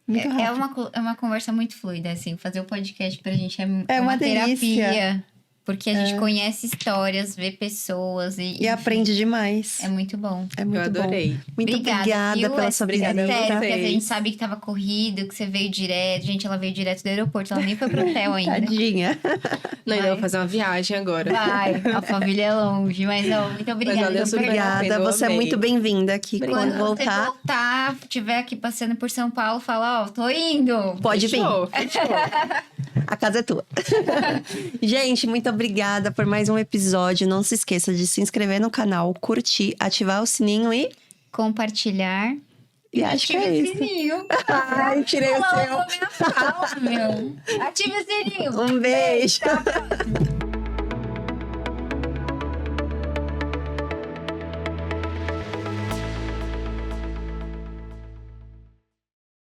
Muito rápido. É uma conversa muito fluida, assim. Fazer o podcast pra gente É uma terapia. delícia. Porque a gente conhece histórias, vê pessoas e aprende demais. é muito bom. É muito Eu adorei. bom. Muito obrigada viu? pela sua Obrigada a visita. Sério, porque a vocês. gente sabe que tava corrido, que você veio direto. Gente, ela veio direto do aeroporto, ela nem foi pro hotel ainda. Tadinha. Não, ainda vou fazer uma viagem agora. Vai, a família é longe, mas ó, muito obrigada. valeu super Obrigada. eu Você é amei. muito bem-vinda aqui. Quando Quando voltar, você voltar, estiver aqui passando por São Paulo, fala, ó, tô indo. pode vir. Fechou. A casa é tua. Gente, muito obrigada por mais um episódio. Não se esqueça de se inscrever no canal, curtir, ativar o sininho e... Compartilhar. E acho que é Ative o isso. sininho. Ai, tirei o Ela seu. roubou minha fala, meu. Ative o sininho. Um beijo. Até a próxima.